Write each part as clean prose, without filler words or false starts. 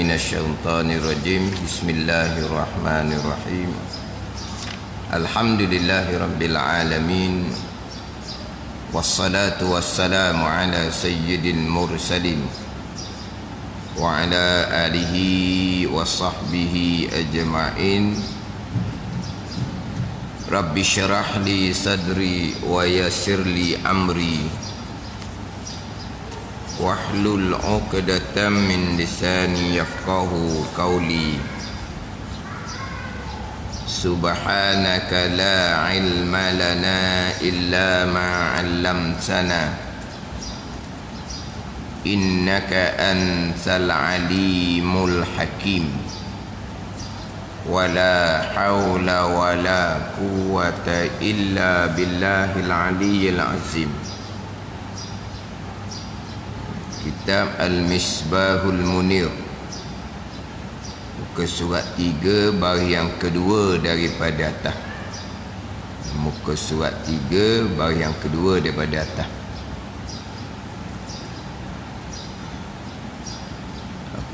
Minasyaitonirrajim. Bismillahirrahmanirrahim. Alhamdulillahi rabbil alamin. Wassalatu wassalamu ala sayyidil mursalin wa ala alihi wa sahbihi ajma'in. Rabbi syrah li sadri wa yassir li amri wahlul 'uqdatam min lisani yafqahu qawli. Subhanaka la ilma lana illa ma 'allamtana innaka antal alimul hakim. Wala hawla wala quwwata illa billahil aliyyil azim. Kitab Al-Misbahul Munir, muka surat 3 baris yang kedua daripada atas. Muka surat 3 baris yang kedua daripada atas.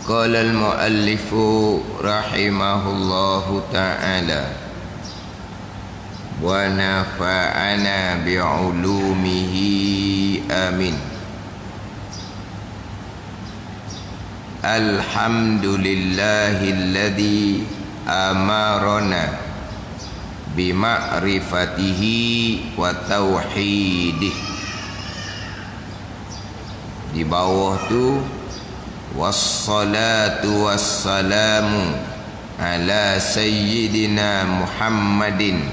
Qala al-muallifu rahimahullahu ta'ala wa nafa'ana bi'ulumihi amin. Alhamdulillahilladzi amarana bima'rifatihi wa tauhidih. Di bawah tu wassalatu wassalamu ala sayyidina Muhammadin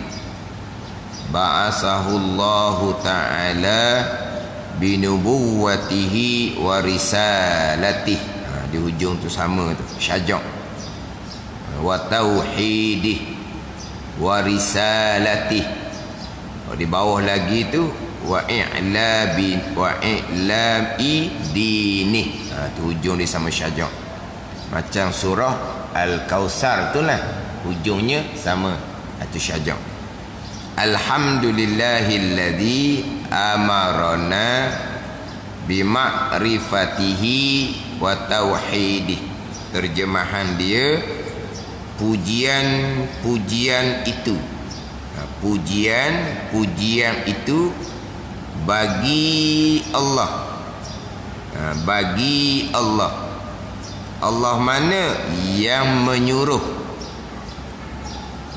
ba'asahullahu ta'ala binubuwwatihi wa risalatihi. Di hujung tu sama tu, syajak wa tauhidih wa risalatih. Di bawah lagi tu wa i'labi wa i'lami dinih. Tu hujung dia sama syajak, macam surah Al-Kautsar tu lah, hujungnya sama. Tu syajak. Alhamdulillahilladzi amarana bima'rifatihi wa tauhidih. Terjemahan dia, pujian-pujian itu, pujian-pujian itu bagi Allah. Bagi Allah. Allah mana? Yang menyuruh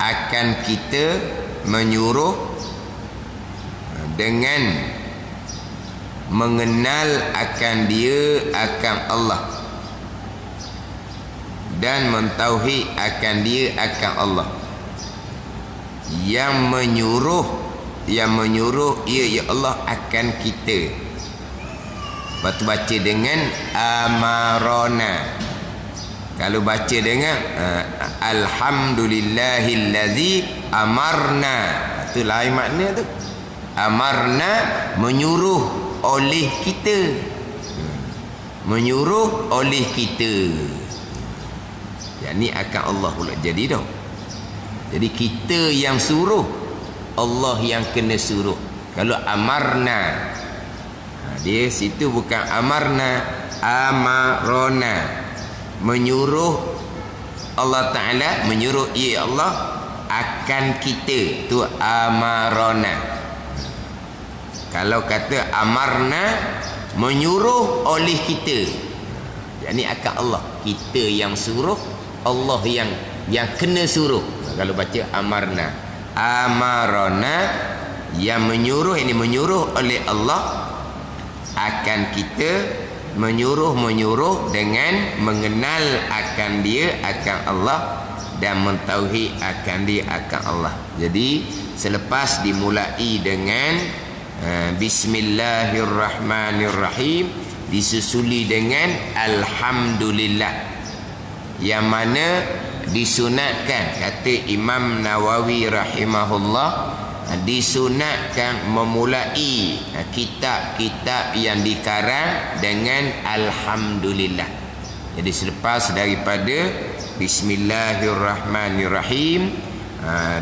akan kita, menyuruh dengan mengenal akan dia, akan Allah, dan mentauhid akan dia, akan Allah. Yang menyuruh ia ya Allah akan kita. Lepas tu baca dengan amarona. Kalau baca dengan alhamdulillahilladzi amarna, tu lain makna tu. Amarna, menyuruh oleh kita, menyuruh oleh kita. Yang ni akan Allah pula jadi dah. Jadi kita yang suruh, Allah yang kena suruh. Kalau amarna, dia situ bukan amarna, amarona. Menyuruh Allah Ta'ala, menyuruh ya Allah akan kita, tu amarona. Kalau kata amarna, menyuruh oleh kita, yakni akan Allah. Kita yang suruh, Allah yang kena suruh. Kalau baca amarna, amarona, yang menyuruh, ini menyuruh oleh Allah akan kita, menyuruh dengan mengenal akan dia, akan Allah, dan mentauhid akan dia, akan Allah. Jadi selepas dimulai dengan Bismillahirrahmanirrahim, disusuli dengan Alhamdulillah, yang mana disunatkan, kata Imam Nawawi rahimahullah, disunatkan memulai kitab-kitab yang dikarang dengan Alhamdulillah. Jadi selepas daripada Bismillahirrahmanirrahim,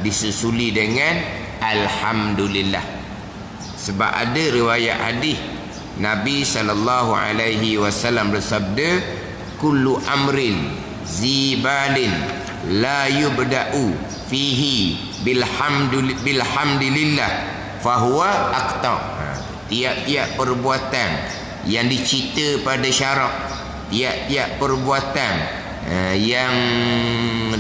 disusuli dengan Alhamdulillah. Sebab ada riwayat hadis Nabi sallallahu alaihi wasallam bersabda, kullu amrin zibalin la yubda'u fihi bilhamdulillah fahuwa aqta. Tiap-tiap perbuatan yang dicipta pada syarak, tiap-tiap perbuatan yang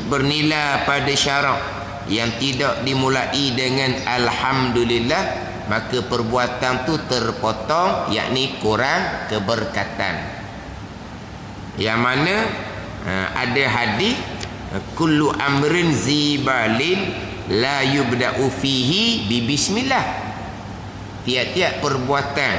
bernilai pada syarak yang tidak dimulai dengan alhamdulillah, maka perbuatan tu terpotong, yakni kurang keberkatan. Yang mana ada hadis kullu amrin zibalin la yubda'u fihi bi bismillah. Tiap-tiap perbuatan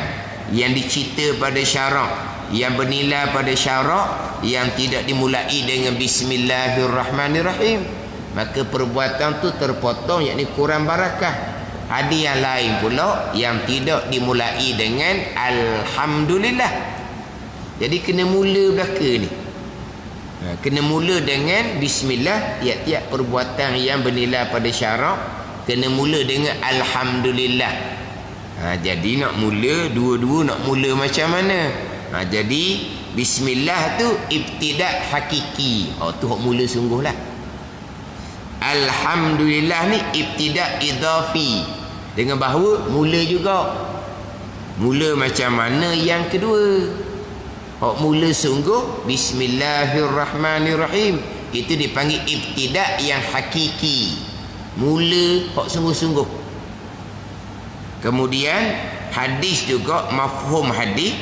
yang dicipta pada syarak, yang bernilai pada syarak, yang tidak dimulai dengan bismillahirrahmanirrahim, maka perbuatan tu terpotong, yakni kurang barakah. Hadis yang lain pula yang tidak dimulai dengan alhamdulillah. Jadi kena mula belaka ni. Kena mula dengan bismillah. Tiap-tiap perbuatan yang bernilai pada syarak kena mula dengan alhamdulillah. Jadi nak mula, dua-dua nak mula macam mana? Jadi bismillah tu ibtidak hakiki. Tu hak mula sungguhlah. Alhamdulillah ni ibtidak idafi, dengan bahawa mula juga. Mula macam mana yang kedua? Hak mula sungguh bismillahirrahmanirrahim, itu dipanggil ibtidak yang hakiki. Mula hak sungguh-sungguh. Kemudian hadis juga, mafhum hadis,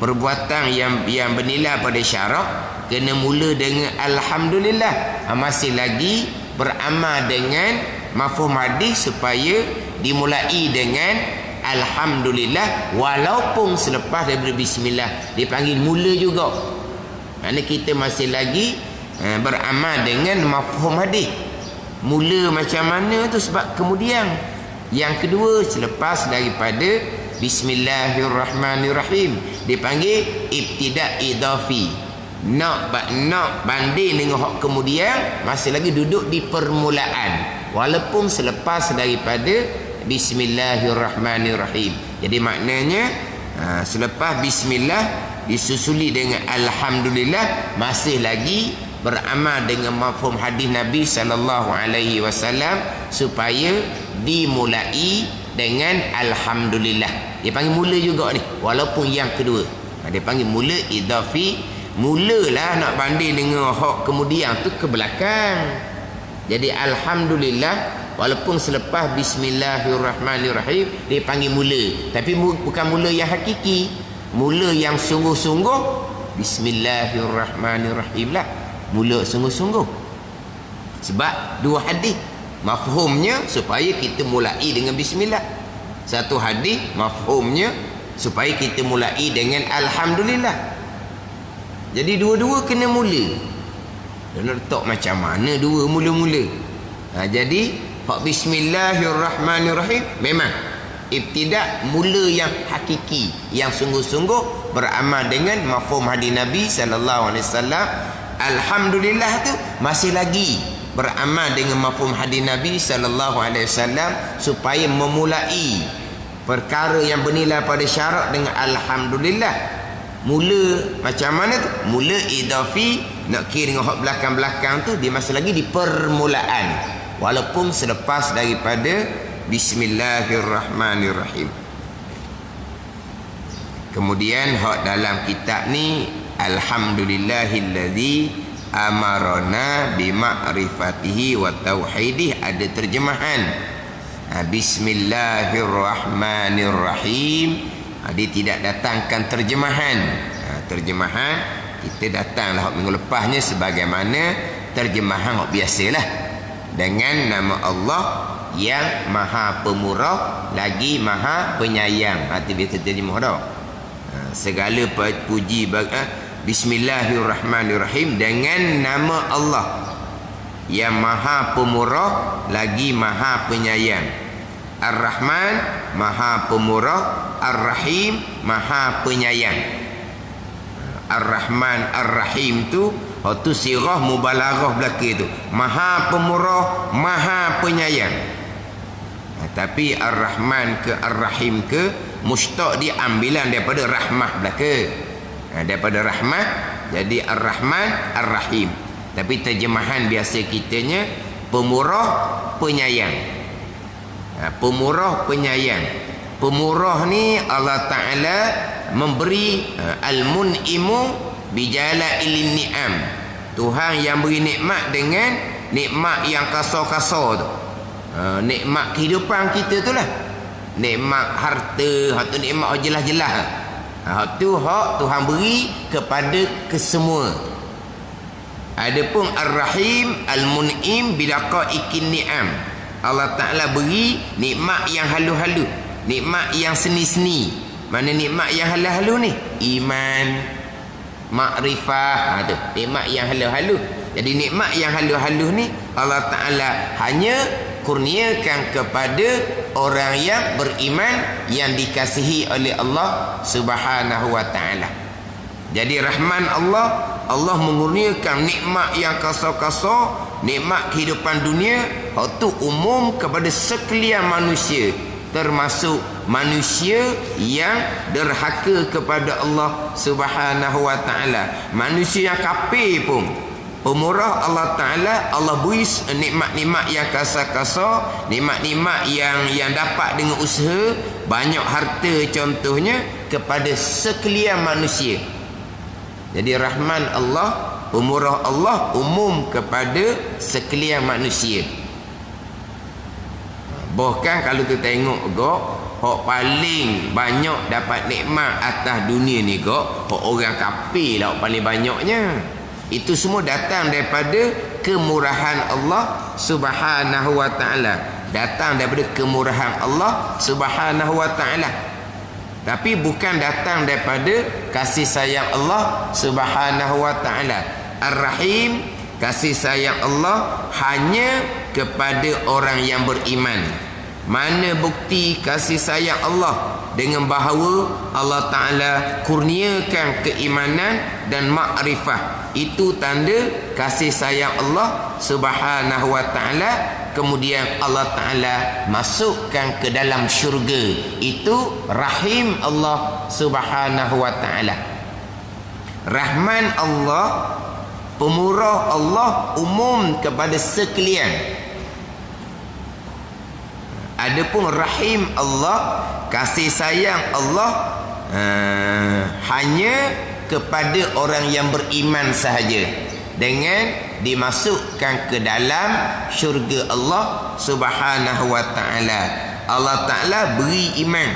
perbuatan yang bernilai pada syarak kena mula dengan alhamdulillah. Masih lagi beramal dengan mafhum hadis supaya dimulai dengan alhamdulillah, walaupun selepas daripada bismillah dipanggil mula juga. Kerana kita masih lagi beramal dengan mafhum hadis. Mula macam mana tu sebab kemudian. Yang kedua selepas daripada bismillahirrahmanirrahim dipanggil ibtidak idafi. Nak banding dengan hak kemudian, masih lagi duduk di permulaan walaupun selepas daripada bismillahirrahmanirrahim. Jadi maknanya selepas bismillah disusuli dengan alhamdulillah, masih lagi beramal dengan mafhum hadis Nabi sallallahu alaihi wasallam supaya dimulai dengan alhamdulillah. Dia panggil mula juga ni, walaupun yang kedua. Dia panggil mula idafi. Mulalah nak banding dengan hak kemudian tu ke belakang. Jadi alhamdulillah walaupun selepas bismillahirrahmanirrahim dia panggil mula, tapi bukan mula yang hakiki, mula yang sungguh-sungguh. Bismillahirrahmanirrahim lah, mula sungguh-sungguh. Sebab dua hadis, mafhumnya supaya kita mulai dengan bismillah. Satu hadis mafhumnya supaya kita mulai dengan alhamdulillah. Jadi dua-dua kena mula. Dan nak letak macam mana dua mula-mula? Jadi hak bismillahirrahmanirrahim memang ibtidak, mula yang hakiki, yang sungguh-sungguh beramal dengan mafhum hadis Nabi sallallahu alaihi wasallam. Alhamdulillah tu masih lagi beramal dengan mafhum hadis Nabi sallallahu alaihi wasallam supaya memulai perkara yang bernilai pada syarak dengan alhamdulillah. Mula macam mana tu? Mula idafi, nak kira dengan hak belakang-belakang tu dia masih lagi di permulaan walaupun selepas daripada bismillahirrahmanirrahim. Kemudian hak dalam kitab ni alhamdulillahillazi amarona bima'rifatihi wa tauhidih, ada terjemahan bismillahirrahmanirrahim. Dia tidak datangkan terjemahan. Terjemahan kita datanglah minggu lepasnya sebagaimana terjemahan biasalah, dengan nama Allah yang maha pemurah lagi maha penyayang. Itu biasa terjemah dah. Segala puji bismillahirrahmanirrahim, dengan nama Allah yang maha pemurah lagi maha penyayang. Ar-Rahman maha pemurah, Ar-Rahim maha penyayang. Ar-Rahman Ar-Rahim tu sirah mubalaghah belaka tu, maha pemurah maha penyayang. Tapi Ar-Rahman ke Ar-Rahim ke mustaq dia ambilan daripada rahmah belaka. Daripada rahmah jadi Ar-Rahman Ar-Rahim. Tapi terjemahan biasa kitanya pemurah penyayang. Pemurah penyayang. Pemurah ni Allah Ta'ala memberi al-mun'imu bijala'il ni'am. Tuhan yang beri nikmat dengan nikmat yang kasar-kasar tu. Nikmat kehidupan kita tu lah. Nikmat harta, hak tu nikmat jelas-jelas. Hak tu hak Tuhan beri kepada kesemua. Adapun Ar-Rahim Al-Mun'im bidaqaiqin ni'am. Allah Ta'ala beri nikmat yang halu-halu, nikmat yang seni-seni. Mana nikmat yang halu-halu ni? Iman, makrifah, tu nikmat yang halu-halu. Jadi nikmat yang halu-halu ni Allah Ta'ala hanya kurniakan kepada orang yang beriman, yang dikasihi oleh Allah Subhanahu wa Ta'ala. Jadi rahman Allah, Allah mengurniakan nikmat yang kasar-kasar, nikmat kehidupan dunia, itu umum kepada sekalian manusia, termasuk manusia yang derhaka kepada Allah Subhanahu wa Ta'ala. Manusia yang kafir pun pemurah Allah Ta'ala, Allah beri nikmat-nikmat yang kasar-kasar, nikmat-nikmat yang dapat dengan usaha, banyak harta contohnya, kepada sekalian manusia. Jadi rahman Allah, pemurah Allah umum kepada sekalian manusia. Bahkan kalau kita tengok hak paling banyak dapat nikmat atas dunia ni hak orang kafir lah paling banyaknya. Itu semua datang daripada kemurahan Allah Subhanahu wa Ta'ala. Datang daripada kemurahan Allah Subhanahu wa Ta'ala. Tapi bukan datang daripada kasih sayang Allah Subhanahu wa Ta'ala. Ar-Rahim, kasih sayang Allah hanya kepada orang yang beriman. Mana bukti kasih sayang Allah? Dengan bahawa Allah Ta'ala kurniakan keimanan dan makrifah. Itu tanda kasih sayang Allah Subhanahu wa Ta'ala. Kemudian Allah Ta'ala masukkan ke dalam syurga. Itu rahim Allah Subhanahu wa Ta'ala. Rahman Allah, pemurah Allah umum kepada sekalian. Adapun rahim Allah, kasih sayang Allah hanya kepada orang yang beriman sahaja, dengan dimasukkan ke dalam syurga Allah Subhanahu wa Ta'ala. Allah Ta'ala beri iman,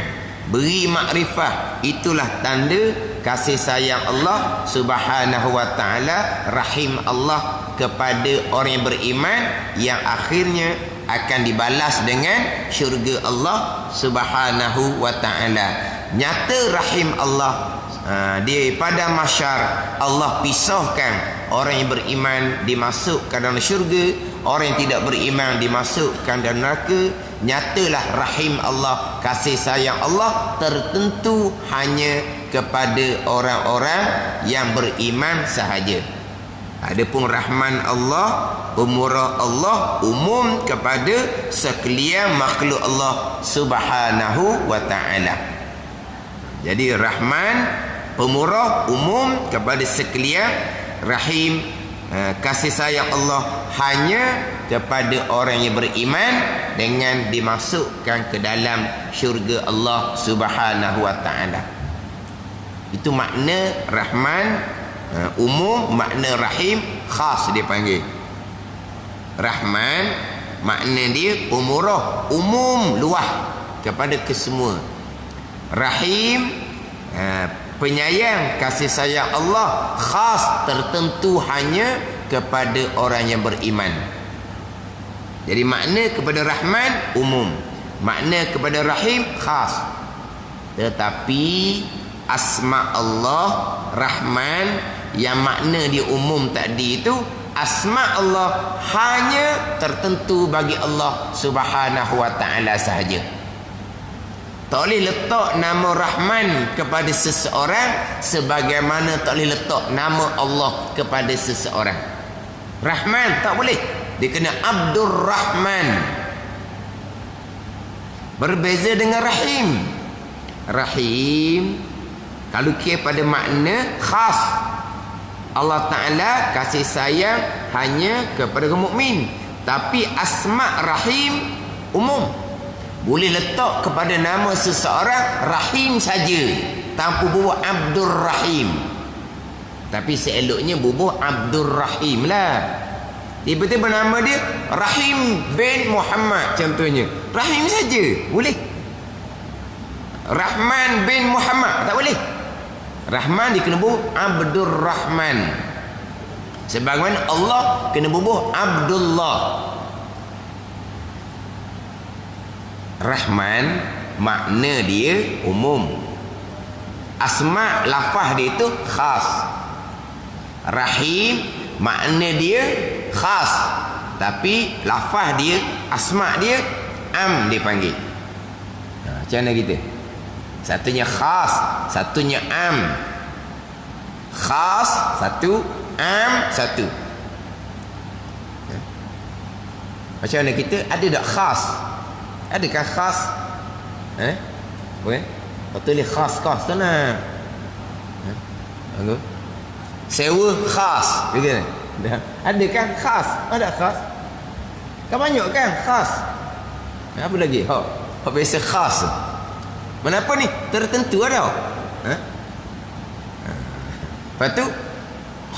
beri makrifah. Itulah tanda kasih sayang Allah Subhanahu wa Ta'ala, rahim Allah kepada orang yang beriman, yang akhirnya akan dibalas dengan syurga Allah Subhanahu wa Ta'ala. Nyata rahim Allah, di pada mahsyar Allah pisahkan orang yang beriman dimasukkan dalam syurga, orang yang tidak beriman dimasukkan dalam neraka. Nyatalah rahim Allah, kasih sayang Allah tertentu hanya kepada orang-orang yang beriman sahaja. Adapun rahman Allah, pemurah Allah umum kepada sekalian makhluk Allah Subhanahu wa Ta'ala. Jadi rahman, pemurah umum kepada sekalian, rahim, kasih sayang Allah hanya kepada orang yang beriman, dengan dimasukkan ke dalam syurga Allah Subhanahu wa Ta'ala. Itu makna rahman umum, makna rahim khas dia panggil. Rahman makna dia pemurah umum, luas kepada kesemua. Rahim penyayang, kasih sayang Allah khas tertentu hanya kepada orang yang beriman. Jadi makna kepada Rahman umum, makna kepada Rahim khas. Tetapi asma Allah Rahman yang makna dia umum tadi itu, asma Allah hanya tertentu bagi Allah Subhanahu wa Ta'ala sahaja. Tak boleh letak nama Rahman kepada seseorang sebagaimana tak boleh letak nama Allah kepada seseorang. Rahman tak boleh, dia kena Abdur Rahman. Berbeza dengan Rahim. Rahim kalau kira pada makna khas, Allah Ta'ala kasih sayang hanya kepada kaum mukmin, tapi asma rahim umum. Boleh letak kepada nama seseorang rahim saja, tanpa bubuh Abdur Rahim. Tapi seeloknya bubuh Abdur Rahim lah. Tiba-tiba nama dia Rahim bin Muhammad contohnya, Rahim saja boleh. Rahman bin Muhammad tak boleh. Rahman dia kena bubuh Abdur Rahman. Sebagaimana Allah kena bubuh Abdullah. Rahman makna dia umum, asma lafaz dia itu khas. Rahim makna dia khas, tapi lafaz dia, asma dia am dipanggil. Macam mana kita? Satunya khas, satunya am. Khas satu, am satu. Macam mana kita? Ada tak khas? Adakah khas? Boleh? Betul ni khas tu nak. Sewa khas. Adakah khas? Ada khas? Kan banyak kan khas? Apa lagi? Apa biasa khas? Kenapa ni? Tertentu ada. Lepas tu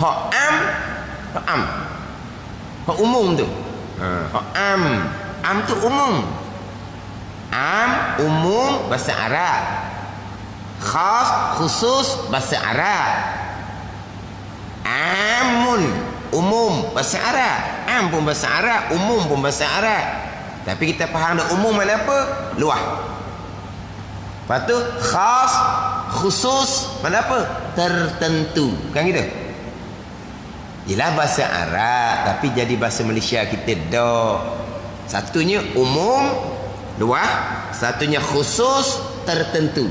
hak am. Hak umum tu. Hak am tu umum. Am umum bahasa Arab. Khas khusus bahasa Arab. Amun umum bahasa Arab. Am pun bahasa Arab, umum pun bahasa Arab. Tapi kita faham dah umum mana apa? Luah. Lepas tu khas khusus mana apa? Tertentu. Kan gitu? Ialah bahasa Arab tapi jadi bahasa Malaysia kita dah. Satunya umum luah, satunya khusus tertentu.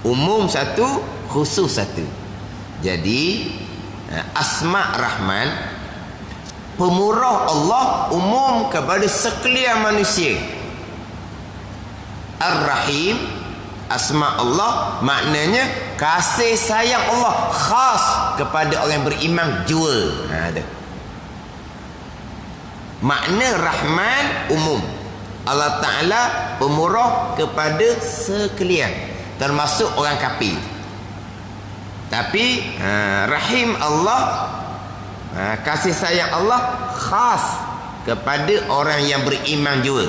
Umum satu, khusus satu. Jadi asma Rahman, pemurah Allah umum kepada sekalian manusia. Ar-Rahim, asma Allah maknanya kasih sayang Allah khas kepada orang yang beriman jua. Ada. Makna Rahman umum. Allah Ta'ala pemurah kepada sekalian, termasuk orang kafir. Tapi Rahim Allah, kasih sayang Allah khas kepada orang yang beriman jua.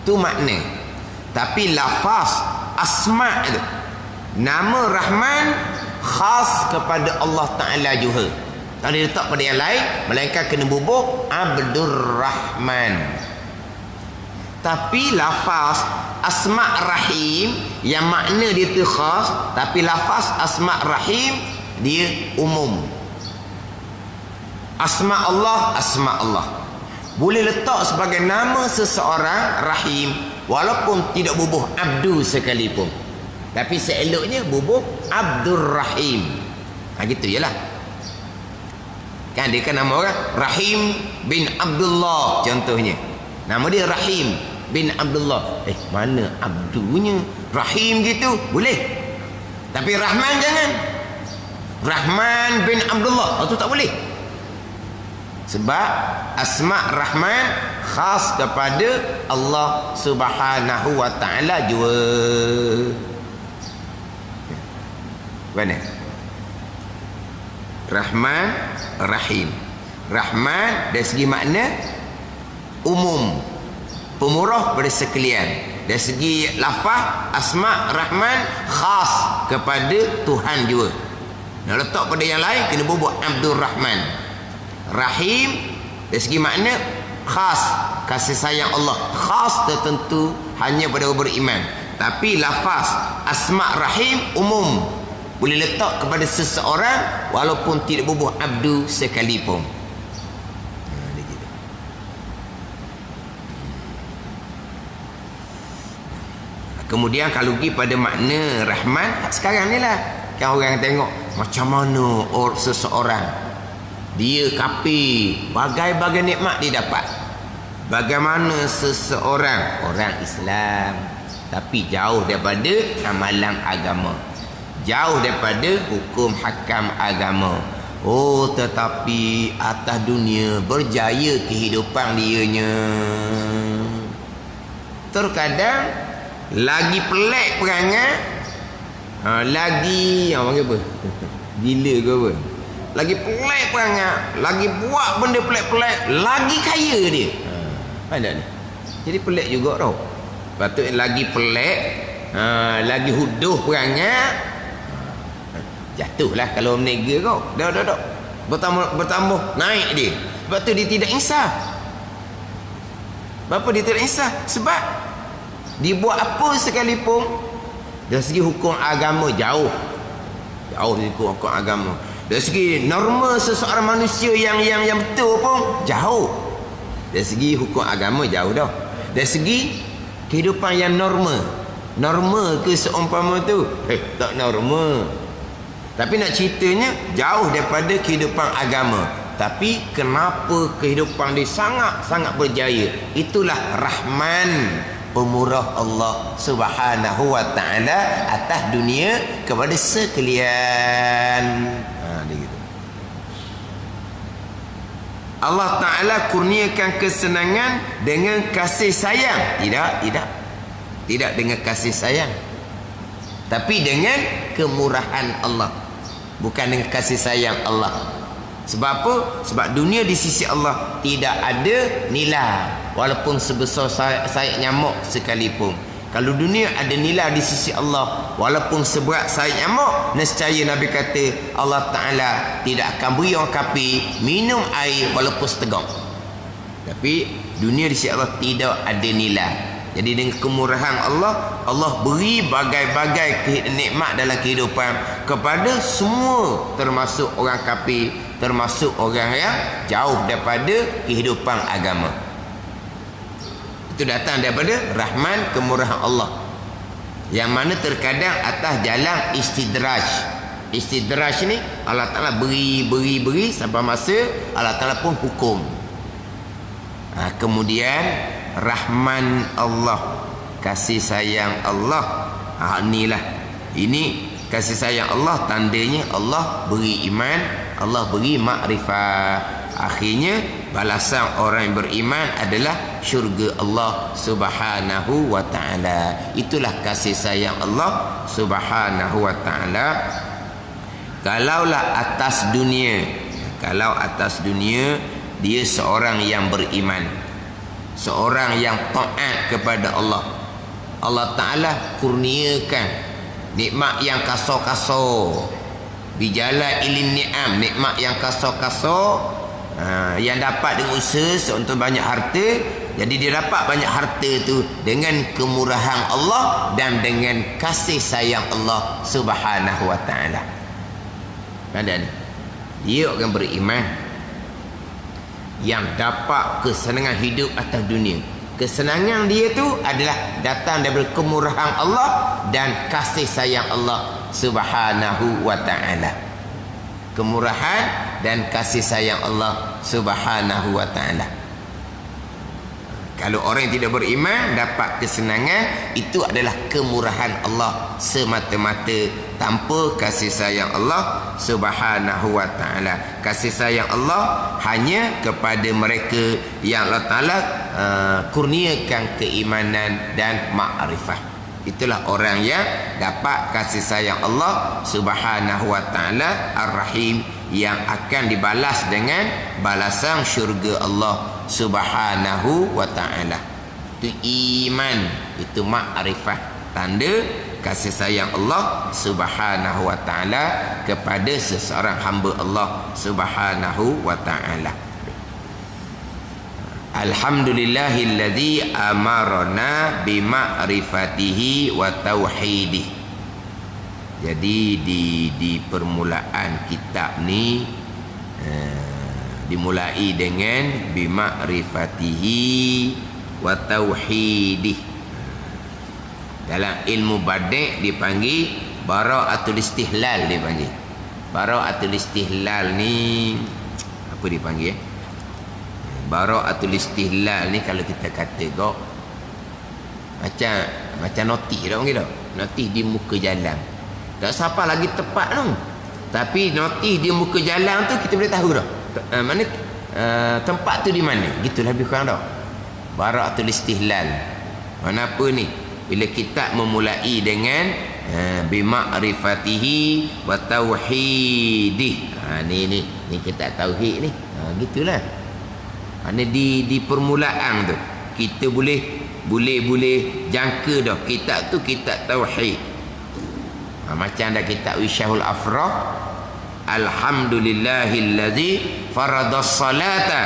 Tu makna. Tapi lafaz asma itu, nama Rahman khas kepada Allah Ta'ala juga. Tak boleh letak pada yang lain, melainkan kena bubuh Abdur Rahman. Tapi lafaz asma rahim yang makna dia tu khas, tapi lafaz asma rahim dia umum. Asma Allah boleh letak sebagai nama seseorang rahim walaupun tidak bubuh abdu sekalipun, tapi seeloknya bubuh Abdur Rahim. Gitu jelah. Kan dia kan nama orang Rahim bin Abdullah contohnya. Nama dia Rahim bin Abdullah. Mana abdunya? Rahim gitu boleh. Tapi Rahman jangan. Rahman bin Abdullah itu tak boleh. Sebab asma Rahman khas kepada Allah Subhanahu wa Ta'ala jua. Mana? Rahman, Rahim. Rahman dari segi makna umum, pemurah pada sekalian. Dari segi lafaz asma Rahman khas kepada Tuhan jua. Nak letak pada yang lain kena bubuh Abdur Rahman. Rahim dari segi makna khas, kasih sayang Allah khas tertentu hanya pada orang beriman. Tapi lafaz asma Rahim umum, boleh letak kepada seseorang walaupun tidak bubuh abdu sekalipun. Kemudian kalau pergi pada makna Rahman, sekarang ni lah kan orang tengok macam mana seseorang dia kafir, bagai-bagai nikmat dia dapat. Bagaimana seseorang orang Islam tapi jauh daripada amalan agama, jauh daripada hukum hakam agama. Oh, tetapi atas dunia berjaya kehidupan dianya. Terkadang lagi pelik perangai, lagi yang panggil apa? Gila ke apa? Lagi pelik perangai, lagi buat benda pelik-pelik, lagi kaya dia. Ada ni. Jadi pelik juga tau. Patut lagi pelik, lagi huduh perangai, jatuhlah kalau menega kau. Dah. Bertambah naik dia. Sebab tu dia tidak insaf. Kenapa dia tidak insaf? Sebab dia buat apa sekalipun dari segi hukum agama jauh dari hukum agama. Dari segi norma seseorang manusia yang betul pun jauh. Dari segi hukum agama jauh dah. Dari segi kehidupan yang norma ke seumpama tu tak norma. Tapi nak ceritanya jauh daripada kehidupan agama. Tapi kenapa kehidupan dia sangat berjaya? Itulah rahman pemurah Allah Subhanahu wa ta'ala atas dunia kepada sekalian. Dia gitu. Allah Ta'ala kurniakan kesenangan dengan kasih sayang. Tidak dengan kasih sayang, tapi dengan kemurahan Allah. Bukan dengan kasih sayang Allah. Sebab apa? Sebab dunia di sisi Allah tidak ada nilai, walaupun sebesar sayap nyamuk sekalipun. Kalau dunia ada nilai di sisi Allah, walaupun seberat sayap nyamuk, nescaya Nabi kata Allah Ta'ala tidak akan beri orang kafir minum air walaupun setegak. Tapi dunia di sisi Allah tidak ada nilai. Jadi dengan kemurahan Allah, Allah beri bagai-bagai nikmat dalam kehidupan kepada semua, termasuk orang kafir, termasuk orang yang jauh daripada kehidupan agama. Itu datang daripada rahman kemurahan Allah, yang mana terkadang atas jalan istidraj ni Allah Ta'ala beri sampai masa Allah Ta'ala pun hukum. Kemudian rahman Allah, kasih sayang Allah. Ini kasih sayang Allah, tandanya Allah beri iman, Allah beri makrifat. Akhirnya balasan orang yang beriman adalah syurga Allah Subhanahu wa ta'ala. Itulah kasih sayang Allah Subhanahu wa ta'ala. Kalau atas dunia dia seorang yang beriman, seorang yang taat kepada Allah, Allah Ta'ala kurniakan nikmat yang kasar-kasar, bijala ilin ni'am, nikmat yang kasar-kasar, yang dapat dengan usaha untuk banyak harta. Jadi dia dapat banyak harta tu dengan kemurahan Allah dan dengan kasih sayang Allah Subhanahu wa ta'ala. Dan dia orang beriman yang dapat kesenangan hidup atas dunia. Kesenangan dia tu adalah datang daripada kemurahan Allah dan kasih sayang Allah Subhanahu wa ta'ala. Kemurahan dan kasih sayang Allah Subhanahu wa ta'ala. Kalau orang yang tidak beriman dapat kesenangan, itu adalah kemurahan Allah semata-mata, tanpa kasih sayang Allah Subhanahu wa ta'ala. Kasih sayang Allah hanya kepada mereka yang Allah Ta'ala kurniakan keimanan dan makrifah. Itulah orang yang dapat kasih sayang Allah Subhanahu wa ta'ala Ar-Rahim, yang akan dibalas dengan balasan syurga Allah Subhanahu wa ta'ala. Itu iman, itu makrifah, tanda kasih sayang Allah Subhanahu wa ta'ala kepada seseorang hamba Allah Subhanahu wa ta'ala. Alhamdulillahilladzi amarna bima'rifatihi wa tauhidih. Jadi di permulaan kitab ni dimulai dengan bima'rifatihi wa tauhidih. Dalam ilmu badi' dipanggil bara'atul istihlal, dipanggil bara'atul istihlal. Ni apa dipanggil bara'atul istihlal ni, kalau kita kata kok macam notis dah panggil dah. Notis di muka jalan. Tak siapa lagi tepat tu. Tapi notis dia muka jalan tu kita boleh tahu dah. Mana tempat tu di mana. Gitulah lebih kurang dah. Bara'atul istihlal. Mana apa ni? Bila kita memulai dengan bima'rifatihi wa tauhidih. Ni kita tauhid ni. Gitulah. Mana di permulaan tu kita boleh jangka dah kitab tu kitab tauhid. Macam ada kitab Wisyahul Afrah, alhamdulillahillazi faradas salata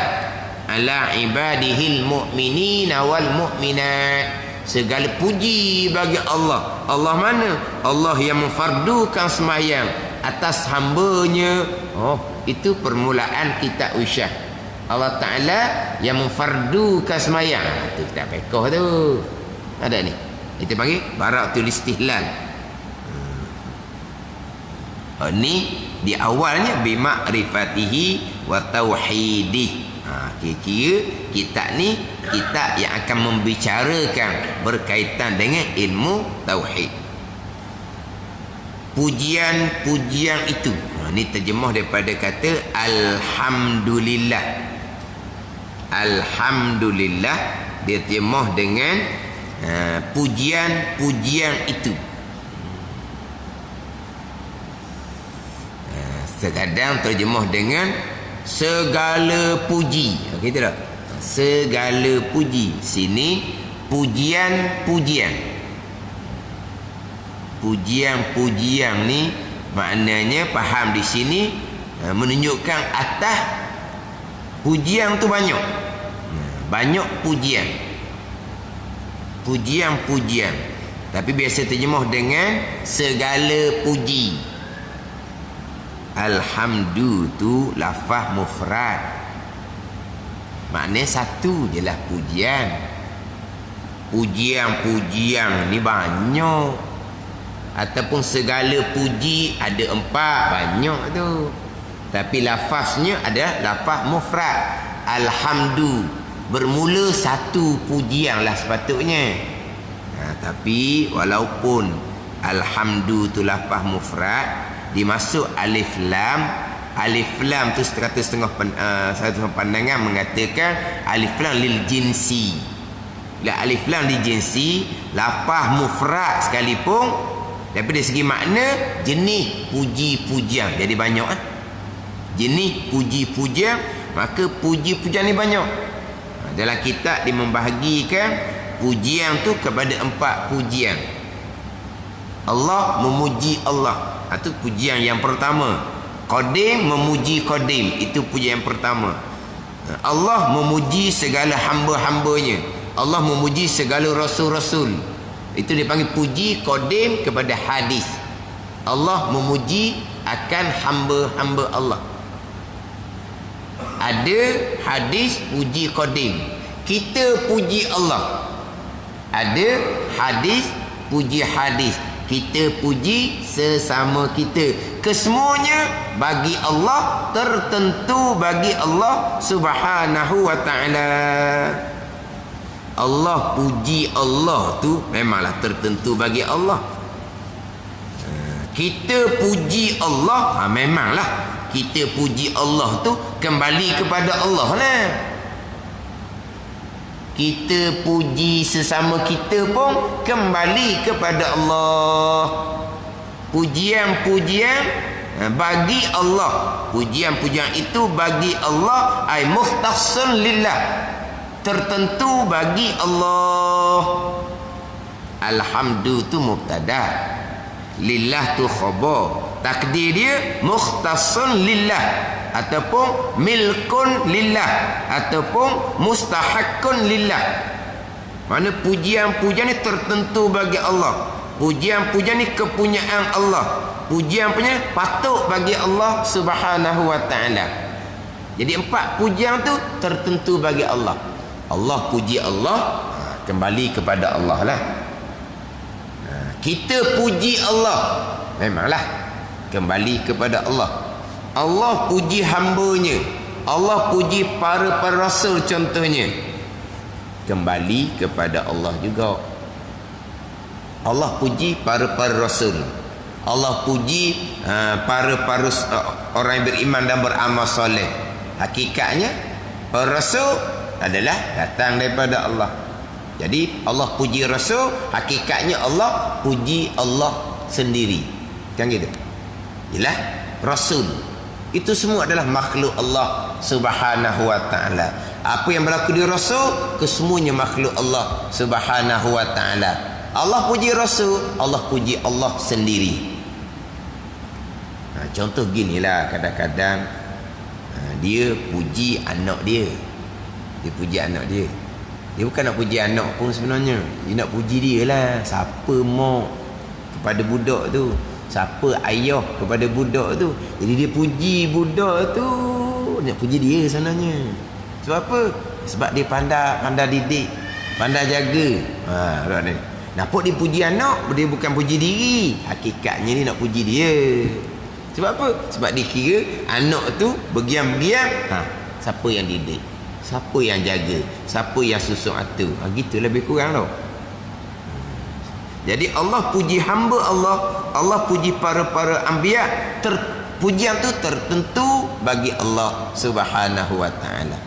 ala ibadihil mu'minina wal mu'minat. Segala puji bagi Allah. Allah mana? Allah yang memfardukan sembahyang atas hambanya. Itu permulaan kitab Wisyah. Allah Ta'ala yang memfardukan sembahyang. Itu kitab fiqh tu. Ada ni. Itu panggil bara'atul istihlal. Ni di awalnya bima'rifatihi wa tauhidih. Kira-kira kitab ni kitab yang akan membicarakan berkaitan dengan ilmu tauhid. Pujian-pujian itu. Ni terjemah daripada kata alhamdulillah. Alhamdulillah dia terjemah dengan pujian-pujian itu. Terkadang terjemah dengan segala puji. Gitu tak? Segala puji. Sini pujian-pujian. Pujian-pujian ni maknanya faham di sini menunjukkan atas pujian tu banyak. Banyak pujian. Pujian-pujian. Tapi biasa terjemah dengan segala puji. Alhamdu tu lafaz mufrad. Maknanya satu je lah pujian. Pujian-pujian ni banyak. Ataupun segala puji ada 4, banyak tu. Tapi lafaznya adalah lafaz mufrad. Alhamdu bermula satu pujian lah sepatutnya. Tapi walaupun alhamdu tu lafaz mufrad, dimasuk alif lam. Alif lam tu setengah satu pandangan mengatakan alif lam lil jinsi. Bila alif lam lil jinsi, lafaz mufrad sekalipun, tapi dari segi makna jenis puji-pujian jadi banyak. Jenis puji-pujian, maka puji-pujian ni banyak. Dalam kitab dia membahagikan pujian tu kepada 4 pujian. Allah memuji Allah. Itu pujian yang pertama. Qadim memuji Qadim. Itu pujian yang pertama. Allah memuji segala hamba-hambanya. Allah memuji segala rasul-rasul. Itu dipanggil puji Qadim kepada hadis. Allah memuji akan hamba-hamba Allah. Ada hadis puji Qadim. Kita puji Allah. Ada hadis puji hadis. Kita puji sesama kita. Kesemuanya bagi Allah, tertentu bagi Allah Subhanahu wa ta'ala. Allah puji Allah tu memanglah tertentu bagi Allah. Kita puji Allah, memanglah kita puji Allah tu kembali kepada Allah lah. Kita puji sesama kita pun kembali kepada Allah. Pujian-pujian bagi Allah. Pujian-pujian itu bagi Allah, ay mukhtassun lillah, tertentu bagi Allah. Alhamdu tu mubtada, lillah tu khabar. Takdir dia mukhtassun lillah, ataupun milkun lillah, ataupun mustahakkun lillah. Mana pujian-pujian ni tertentu bagi Allah. Pujian-pujian ni kepunyaan Allah. Pujian-pujian patut bagi Allah Subhanahu wa ta'ala. Jadi 4 pujian tu tertentu bagi Allah. Allah puji Allah, kembali kepada Allah lah. Kita puji Allah, memanglah kembali kepada Allah. Allah puji hambanya. Allah puji para rasul contohnya, kembali kepada Allah juga. Allah puji para rasul. Allah puji para orang yang beriman dan beramal soleh. Hakikatnya Rasul adalah datang daripada Allah. Jadi Allah puji Rasul, hakikatnya Allah puji Allah sendiri. Kan gitu. Ialah Rasul. Itu semua adalah makhluk Allah Subhanahu wa taala. Apa yang berlaku di Rasul, kesemuanya makhluk Allah Subhanahu wa taala. Allah puji Rasul, Allah puji Allah sendiri. Contoh ginilah, kadang-kadang dia puji anak dia. Dia puji anak dia. Dia bukan nak puji anak pun sebenarnya. Dia nak puji dia lah. Siapa mak kepada budak tu, siapa ayah kepada budak tu. Jadi dia puji budak tu. Nak puji dia sebenarnya. Sebab apa? Sebab dia pandai didik, pandai jaga. Nampak ni. Nampak dia puji anak, dia bukan puji diri. Hakikatnya dia nak puji dia. Sebab apa? Sebab dia kira anak tu bergiam-giam, siapa yang didik, siapa yang jaga, siapa yang susuk atur. Gitu lebih kurang tau. Jadi Allah puji hamba Allah, Allah puji para anbiya. Pujian tu tertentu bagi Allah Subhanahu wa taala.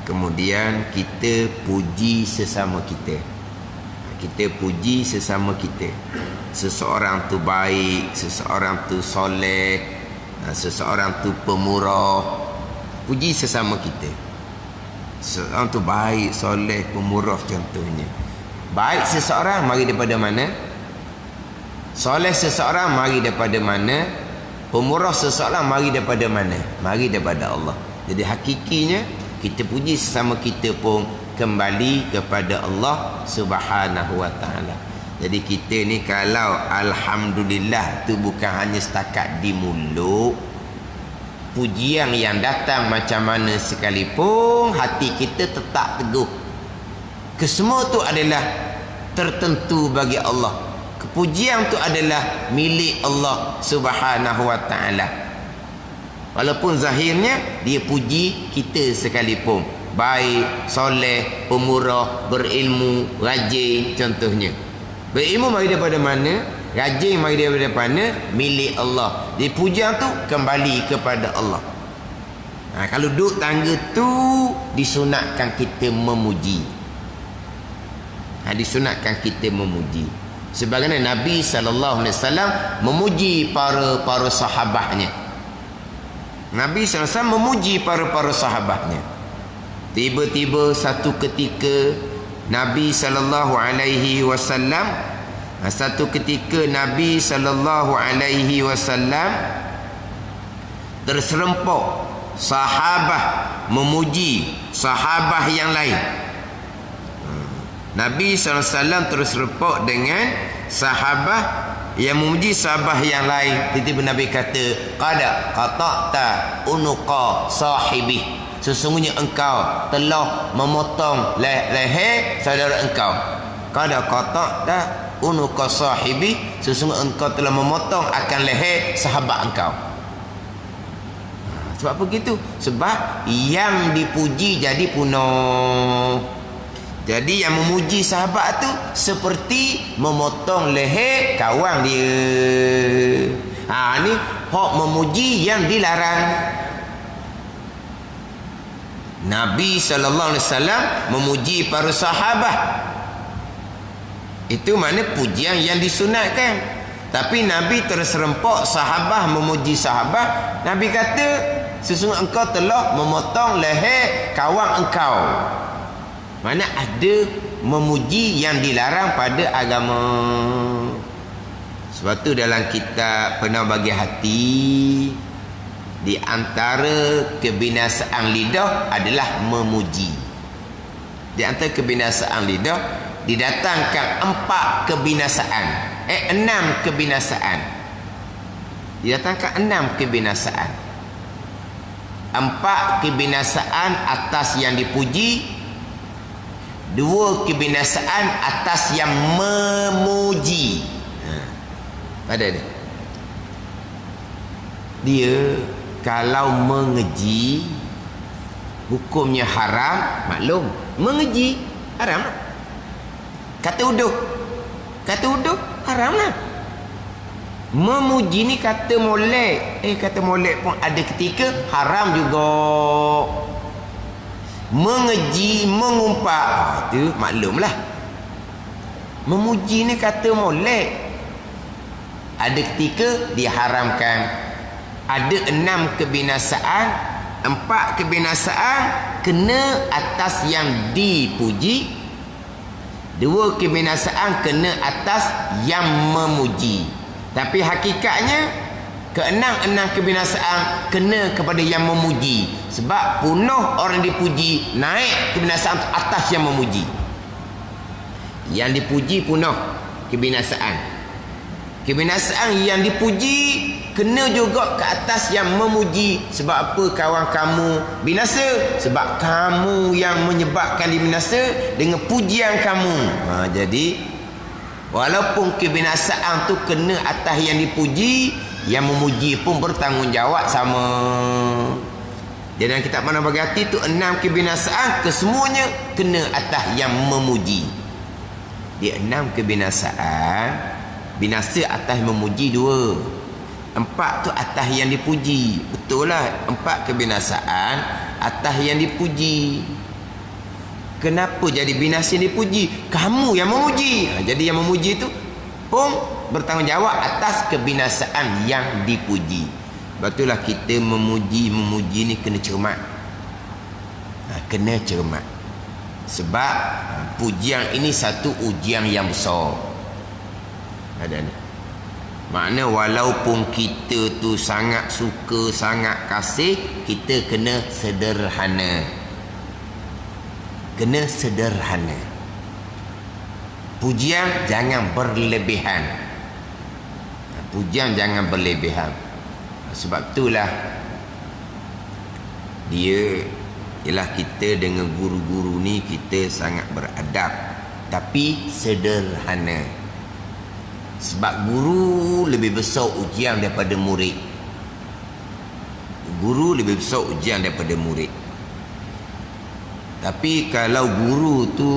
Kemudian kita puji sesama kita. Kita puji sesama kita. Seseorang tu baik, seseorang tu soleh, seseorang tu pemurah. Puji sesama kita. Seseorang tu baik, soleh, pemurah contohnya. Baik seseorang mari daripada mana? Soleh seseorang mari daripada mana? Pemurah seseorang mari daripada mana? Mari daripada Allah. Jadi hakikinya kita puji sesama kita pun kembali kepada Allah Subhanahu wa taala. Jadi kita ni kalau alhamdulillah tu bukan hanya setakat di mulut, pujian yang datang macam mana sekalipun hati kita tetap teguh. Kesemua tu adalah tertentu bagi Allah. Kepujian tu adalah milik Allah Subhanahu wa taala. Walaupun zahirnya dia puji kita sekalipun, baik, soleh, pemurah, berilmu, rajin contohnya. Berilmu mari daripada mana? Rajin mari daripada mana? Milik Allah. Jadi pujian tu kembali kepada Allah. Kalau duduk tangga tu disunatkan kita memuji. Disunatkan kita memuji. Sebagaimana Nabi SAW memuji para sahabatnya. Nabi SAW memuji para sahabatnya. Tiba-tiba satu ketika Nabi SAW, satu ketika Nabi SAW terserempak sahabat memuji sahabat yang lain. Nabi SAW terserempak dengan sahabat yang memuji sahabat yang lain. Tiba-tiba Nabi kata, qad qata'ta unuqa sahibi, sesungguhnya engkau telah memotong leher saudara engkau. Qad qata'ta unuqa sahibi, sesungguhnya engkau telah memotong akan leher sahabat engkau. Sebab apa gitu? Sebab yang dipuji jadi punah. Jadi yang memuji sahabat tu seperti memotong leher kawan dia. Ni hak memuji yang dilarang. Nabi SAW memuji para sahabat. Itu mana pujian yang disunatkan. Tapi Nabi terserempak sahabat memuji sahabat. Nabi kata, sesungguhnya engkau telah memotong leher kawan engkau. Mana ada memuji yang dilarang pada agama. Sebab tu dalam kitab Penuh Bagi Hati, di antara kebinasaan lidah adalah memuji. Di antara kebinasaan lidah didatangkan 4 kebinasaan. 6 kebinasaan. Didatangkan 6 kebinasaan. 4 kebinasaan atas yang dipuji, 2 kebinasaan atas yang memuji. Ada dia. Dia kalau mengeji hukumnya haram, maklum. Mengeji haram. Kata uduh haram lah. Memuji ni kata molek. Kata molek pun ada ketika haram juga. Mengeji, mengumpat, tu maklumlah. Memuji ni kata molek. Ada ketika diharamkan. Ada 6 kebinasaan, 4 kebinasaan kena atas yang dipuji, 2 kebinasaan kena atas yang memuji. Tapi hakikatnya keenam kebinasaan kena kepada yang memuji. Sebab punah orang dipuji, naik kebinasaan atas yang memuji. Yang dipuji punah kebinasaan. Kebinasaan yang dipuji kena juga ke atas yang memuji. Sebab apa kawan kamu binasa? Sebab kamu yang menyebabkan dia binasa dengan pujian kamu. Jadi walaupun kebinasaan tu kena atas yang dipuji, yang memuji pun bertanggungjawab sama. Jadi dalam kitab Mana Bagi Hati tu 6 kebinasaan kesemuanya kena atas yang memuji. Dia 6 kebinasaan, binasa atas memuji 2. 4 tu atas yang dipuji. Betul lah, 4 kebinasaan atas yang dipuji. Kenapa jadi binasa yang dipuji? Kamu yang memuji. Jadi yang memuji itu pun bertanggungjawab atas kebinasaan yang dipuji. Betullah kita memuji ni kena cermat. Kena cermat. Sebab pujian ini satu ujian yang besar. Ada ni. Makna walaupun kita tu sangat suka, sangat kasih, kita kena sederhana. Kena sederhana. Pujian jangan berlebihan. Pujian jangan berlebihan. Sebab itulah dia, ialah kita dengan guru-guru ni kita sangat beradab, tapi sederhana. Sebab guru lebih besar ujian daripada murid. Guru lebih besar ujian daripada murid. Tapi kalau guru tu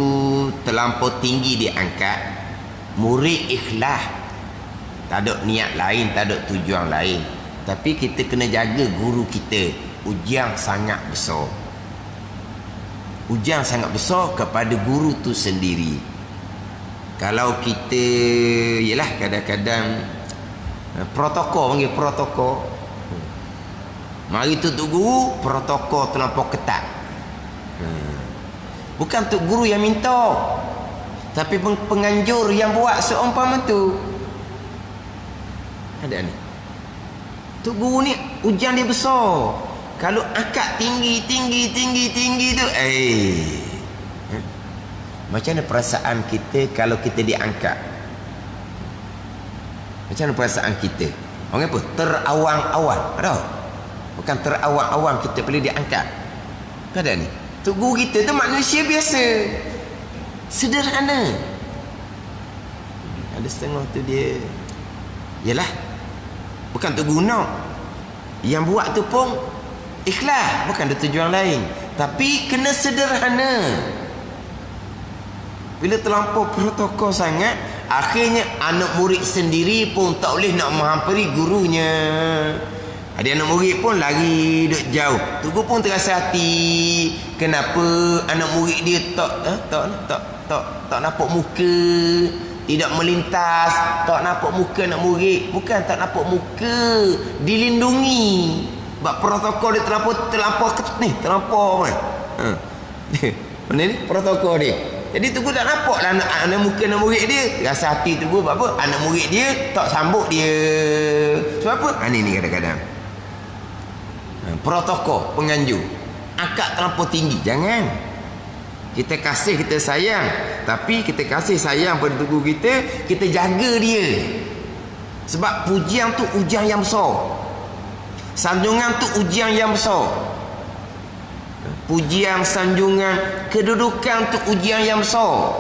terlampau tinggi diangkat, murid ikhlas, tak ada niat lain, tak ada tujuan lain. Tapi kita kena jaga guru kita. Ujian sangat besar. Ujian sangat besar kepada guru tu sendiri. Kalau kita, yelah kadang-kadang protokol, panggil protokol. Mari tutup guru, protokol terlampau ketat. Bukan tok guru yang minta, tapi penganjur yang buat seumpama tu. Ada ni. Tok guru ni ujian dia besar. Kalau angkat tinggi tu, macam mana perasaan kita kalau kita diangkat? Macam mana perasaan kita? Orang apa? Terawang-awang. Ada? Bukan terawang-awang kita boleh diangkat. Ada ni. Tok guru kita tu manusia biasa, sederhana. Ada setengah tu dia, yalah, bukan tok guru nak. Yang buat tu pun ikhlas, bukan ada tujuan lain, tapi kena sederhana. Bila terlampau protokol sangat, akhirnya anak murid sendiri pun tak boleh nak menghampiri gurunya. Ada anak murid pun lari duk jauh. Tok guru pun terasa hati. Kenapa anak murid dia tak nampak muka, tidak melintas, tak nampak muka anak murid. Bukan tak nampak muka, dilindungi. Sebab protokol dia terlampau ni, terlampau apa? Mana ni protokol dia. Jadi Tok guru tak nampak lah anak muka anak murid dia. Rasa hati Tok guru buat apa? Anak murid dia tak sambut dia. Sebab apa? Ni kadang-kadang protokol penganjur angkat terlampau tinggi. Jangan. Kita kasih, kita sayang, tapi kita kasih sayang pada Tok guru kita, kita jaga dia. Sebab pujian tu ujian yang besar, sanjungan tu ujian yang besar. Pujian, sanjungan, kedudukan tu ujian yang besar.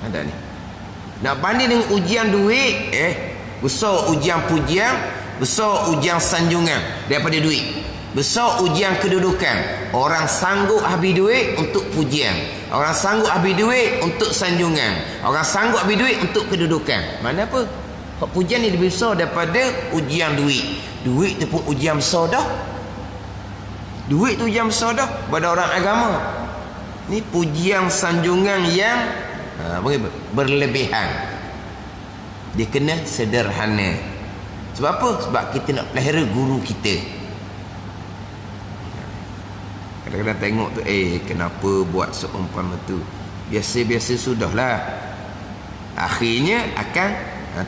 Ada ni. Nak banding dengan ujian duit, besar ujian pujian, besar ujian sanjungan daripada duit. Besar ujian kedudukan. Orang sanggup habis duit untuk pujian, orang sanggup habis duit untuk sanjungan, orang sanggup habis duit untuk kedudukan. Mana apa? Hak pujian ni lebih besar daripada ujian duit. Duit tu pun ujian besar dah. Duit tu ujian besar dah pada orang agama. Ni pujian sanjungan yang berlebihan. Dia kena sederhana. Sebab apa? Sebab kita nak pelihara guru kita. Kadang-kadang tengok tu, kenapa buat seumpama tu? Biasa-biasa sudahlah. Akhirnya akan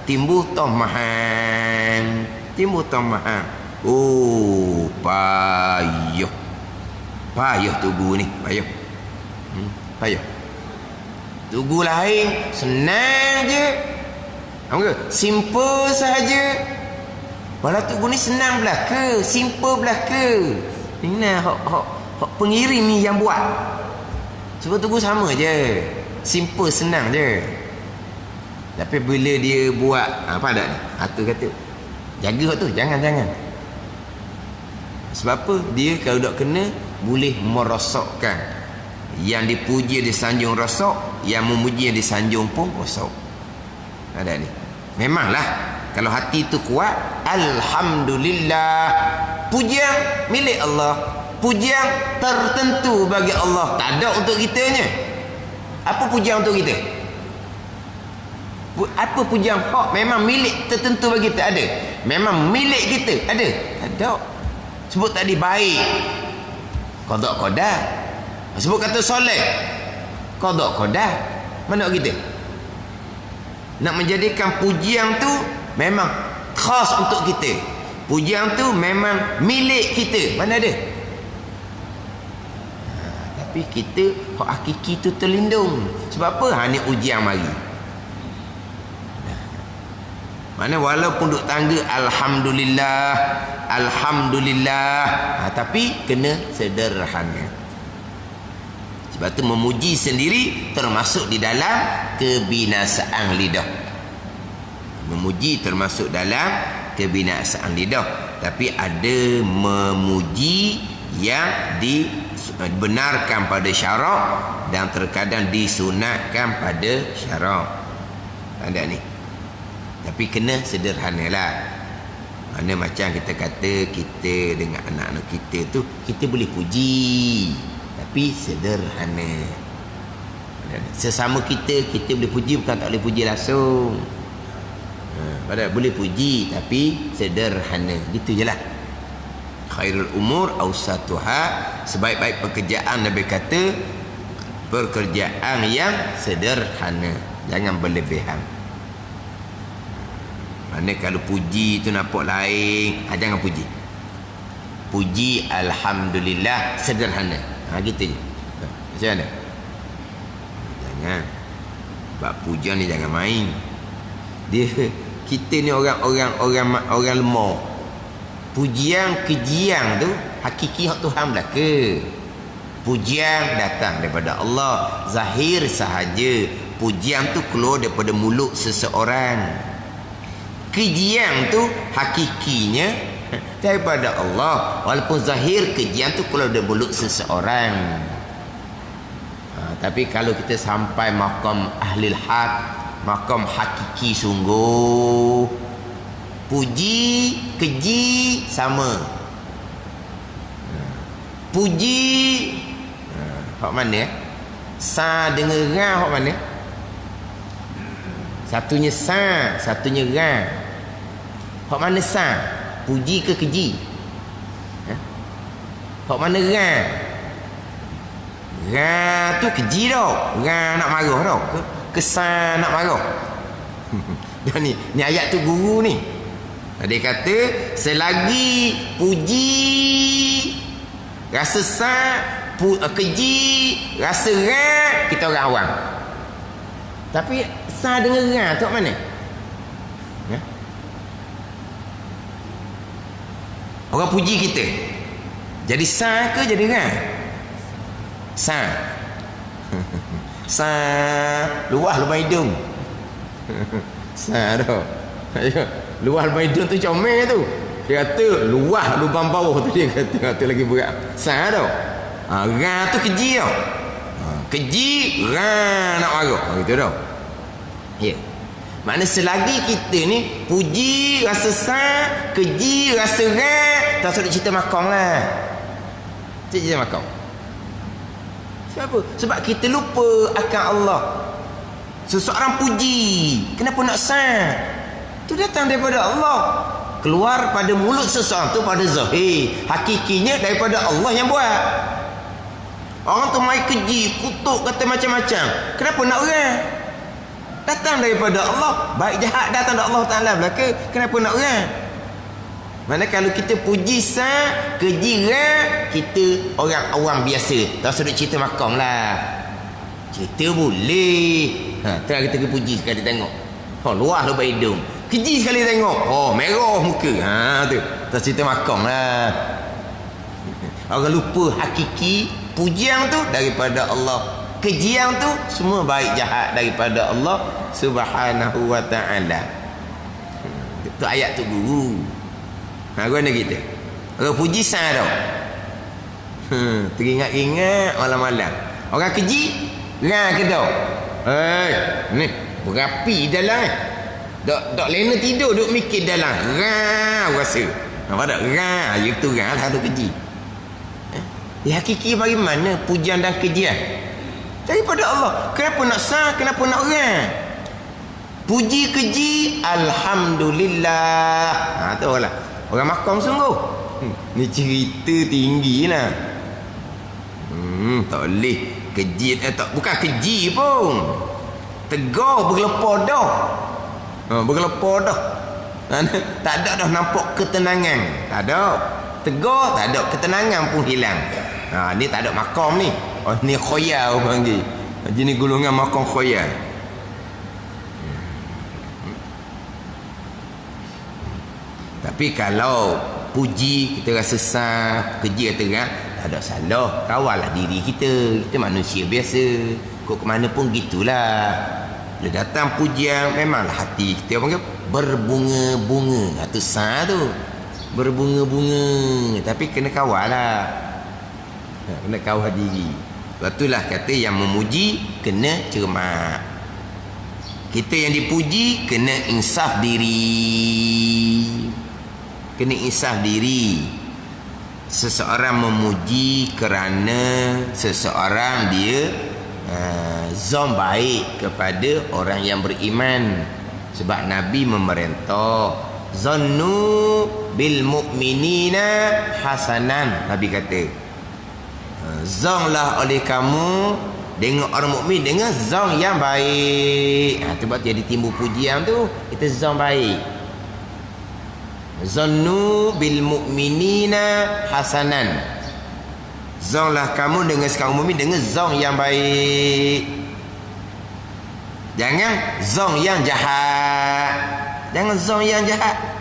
timbul tomahan. Timbul tomahan. Oh, payah. Payah tugu ni, payah. Payah. Tugu lain senang je. Apa? Simple sahaja. Walau tugu ni senang belaka, simple belaka. Ini hak pengirim ni yang buat. Sebab tugu sama je. Simple senang je. Tapi bila dia buat apa ada ni? Atur kata. Jaga hak tu, jangan. Sebab apa? Dia kalau dak kena boleh merosakkan. Yang dipuji disanjung rosak, yang memuji disanjung pun rosak. Ada ni. Memanglah kalau hati tu kuat, alhamdulillah, pujian milik Allah, pujian tertentu bagi Allah, tak ada untuk kitanya. Apa pujian untuk kita? Apa pujian hak memang milik tertentu bagi kita? Ada. Memang milik kita? Ada. Ada. Sebut tadi baik, qada qada. Sebut kata soleh, qada qada. Mana kita? Nak menjadikan pujian tu memang khas untuk kita. Pujian tu memang milik kita. Mana ada? Tapi kita hak hakiki tu terlindung. Sebab apa? Ni ujian mari. Mana walaupun duk tangga alhamdulillah, alhamdulillah, tapi kena sederhana. Sebab tu memuji sendiri termasuk di dalam kebinasaan lidah. Memuji termasuk dalam kebinasaan lidah. Tapi ada memuji yang dibenarkan pada syarak dan terkadang disunatkan pada syarak. Ada ni. Tapi kena sederhanalah. Mana macam kita kata kita dengan anak-anak kita tu, kita boleh puji, tapi sederhana. Sesama kita boleh puji, bukan tak boleh puji langsung. Padahal boleh puji, tapi sederhana. Gitu je lah. Khairul umur awsatuha. Sebaik-baik pekerjaan Nabi kata pekerjaan yang sederhana, jangan berlebihan. Mana kalau puji tu nampak lain, jangan puji. Puji alhamdulillah sederhana. Gitu je. Macam mana? Jangan. Sebab pujian ni jangan main. Kita ni orang lemah. Pujian kejian tu hakiki hak Tuhan belaka. Pujian datang daripada Allah, zahir sahaja. Pujian tu keluar daripada mulut seseorang. Kejian tu hakikinya daripada Allah, walaupun zahir kejian tu keluar dari mulut seseorang. Tapi kalau kita sampai makam ahlil haq, makam hakiki sungguh, puji keji sama. Puji hak mana? Sa dengan ra hak mana? Satunya sa, satunya ra. Hak mana sa? Puji ke keji? Hak mana ra? Ra tu keji tau. Ra nak marah tau. Kesan nak marah. Dan ni ayat tu guru ni. Dia kata selagi puji rasa sa, keji rasa ra, kita orang awam. Tapi sa dengan ra tu mana? Orang puji kita, jadi sa ke jadi ra? Sa. Sa luah lubang hidung. Sa tu. Luah lubang hidung tu comel tu. Dia kata luah lubang bawah tu, dia kata lagi berat. Sa tu. Ra tu keji tau. Keji ra nak marah. Gitu tau. Ya. Maknanya selagi kita ni puji rasa sah, keji rasa rat, tak sudah cerita makong lah. Cerita makong. Sebab apa? Sebab kita lupa akan Allah. Seseorang puji, kenapa nak sah? Itu datang daripada Allah. Keluar pada mulut seseorang tu pada zahir, hakikinya daripada Allah yang buat. Orang tu mai keji, kutuk, kata macam-macam. Kenapa nak orang? Datang daripada Allah. Baik jahat datang dari Allah Ta'ala belaka. Kenapa nak orang? Mana kalau kita puji sah, keji rat, kita orang awam biasa. Tak sudut cerita makong lah. Cerita boleh. Terang kita puji sekali tengok. Luar lebat hidung. Keji sekali tengok. Merah muka. Tu. Tak cerita makong lah. Orang lupa hakiki pujian tu daripada Allah. Kejian tu semua baik jahat daripada Allah Subhanahu wa ta'ala. Itu ayat tu guru. Guna kita. Orang puji sah tau. Teringat-ingat malam-malam. Orang keji, rang ke tau. Ni berapi dalam. Dok lena tidur, duk mikir dalam. Rang rasa. Nampak tak? Rang. Ya tu rang lah tu keji. Hakiki bagaimana pujian dan kejian? Daripada Allah. Kenapa nak sah? Kenapa nak orang? Puji keji, alhamdulillah. Tu lah. Orang makam sungguh. Ni cerita tinggi lah. Tak boleh keji. Bukan keji pun. Tegar bergelepar dah. Bergelepar dah. Tak ada dah nampak ketenangan. Tak ada. Tegar tak ada. Ketenangan pun hilang. Ni tak ada makam ni. Ni khoya orang panggil. Jenis golongan makam khoya. Tapi kalau puji kita rasa sah, keji kata kan, tak ada salah. Kawallah diri kita. Kita manusia biasa. Kok ke mana pun gitulah. Bila datang pujian, memanglah hati kita panggil berbunga-bunga. Itu sah tu. Berbunga-bunga. Tapi kena kawal lah. Kena kawal diri. Sebab itulah kata yang memuji kena cermat. Kita yang dipuji kena insaf diri. Kena insaf diri. Seseorang memuji kerana seseorang dia zon baik kepada orang yang beriman. Sebab Nabi memerintah zannu bil mu'minina hasanan. Nabi kata zonglah oleh kamu dengan orang mukmin dengan zong yang baik. Sebab dia ditimbul pujian tu, kita zong baik. Zannu bil mu'minina hasanan. Zonglah kamu dengan kaum mukmin dengan zong yang baik. Jangan zong yang jahat. Jangan zong yang jahat.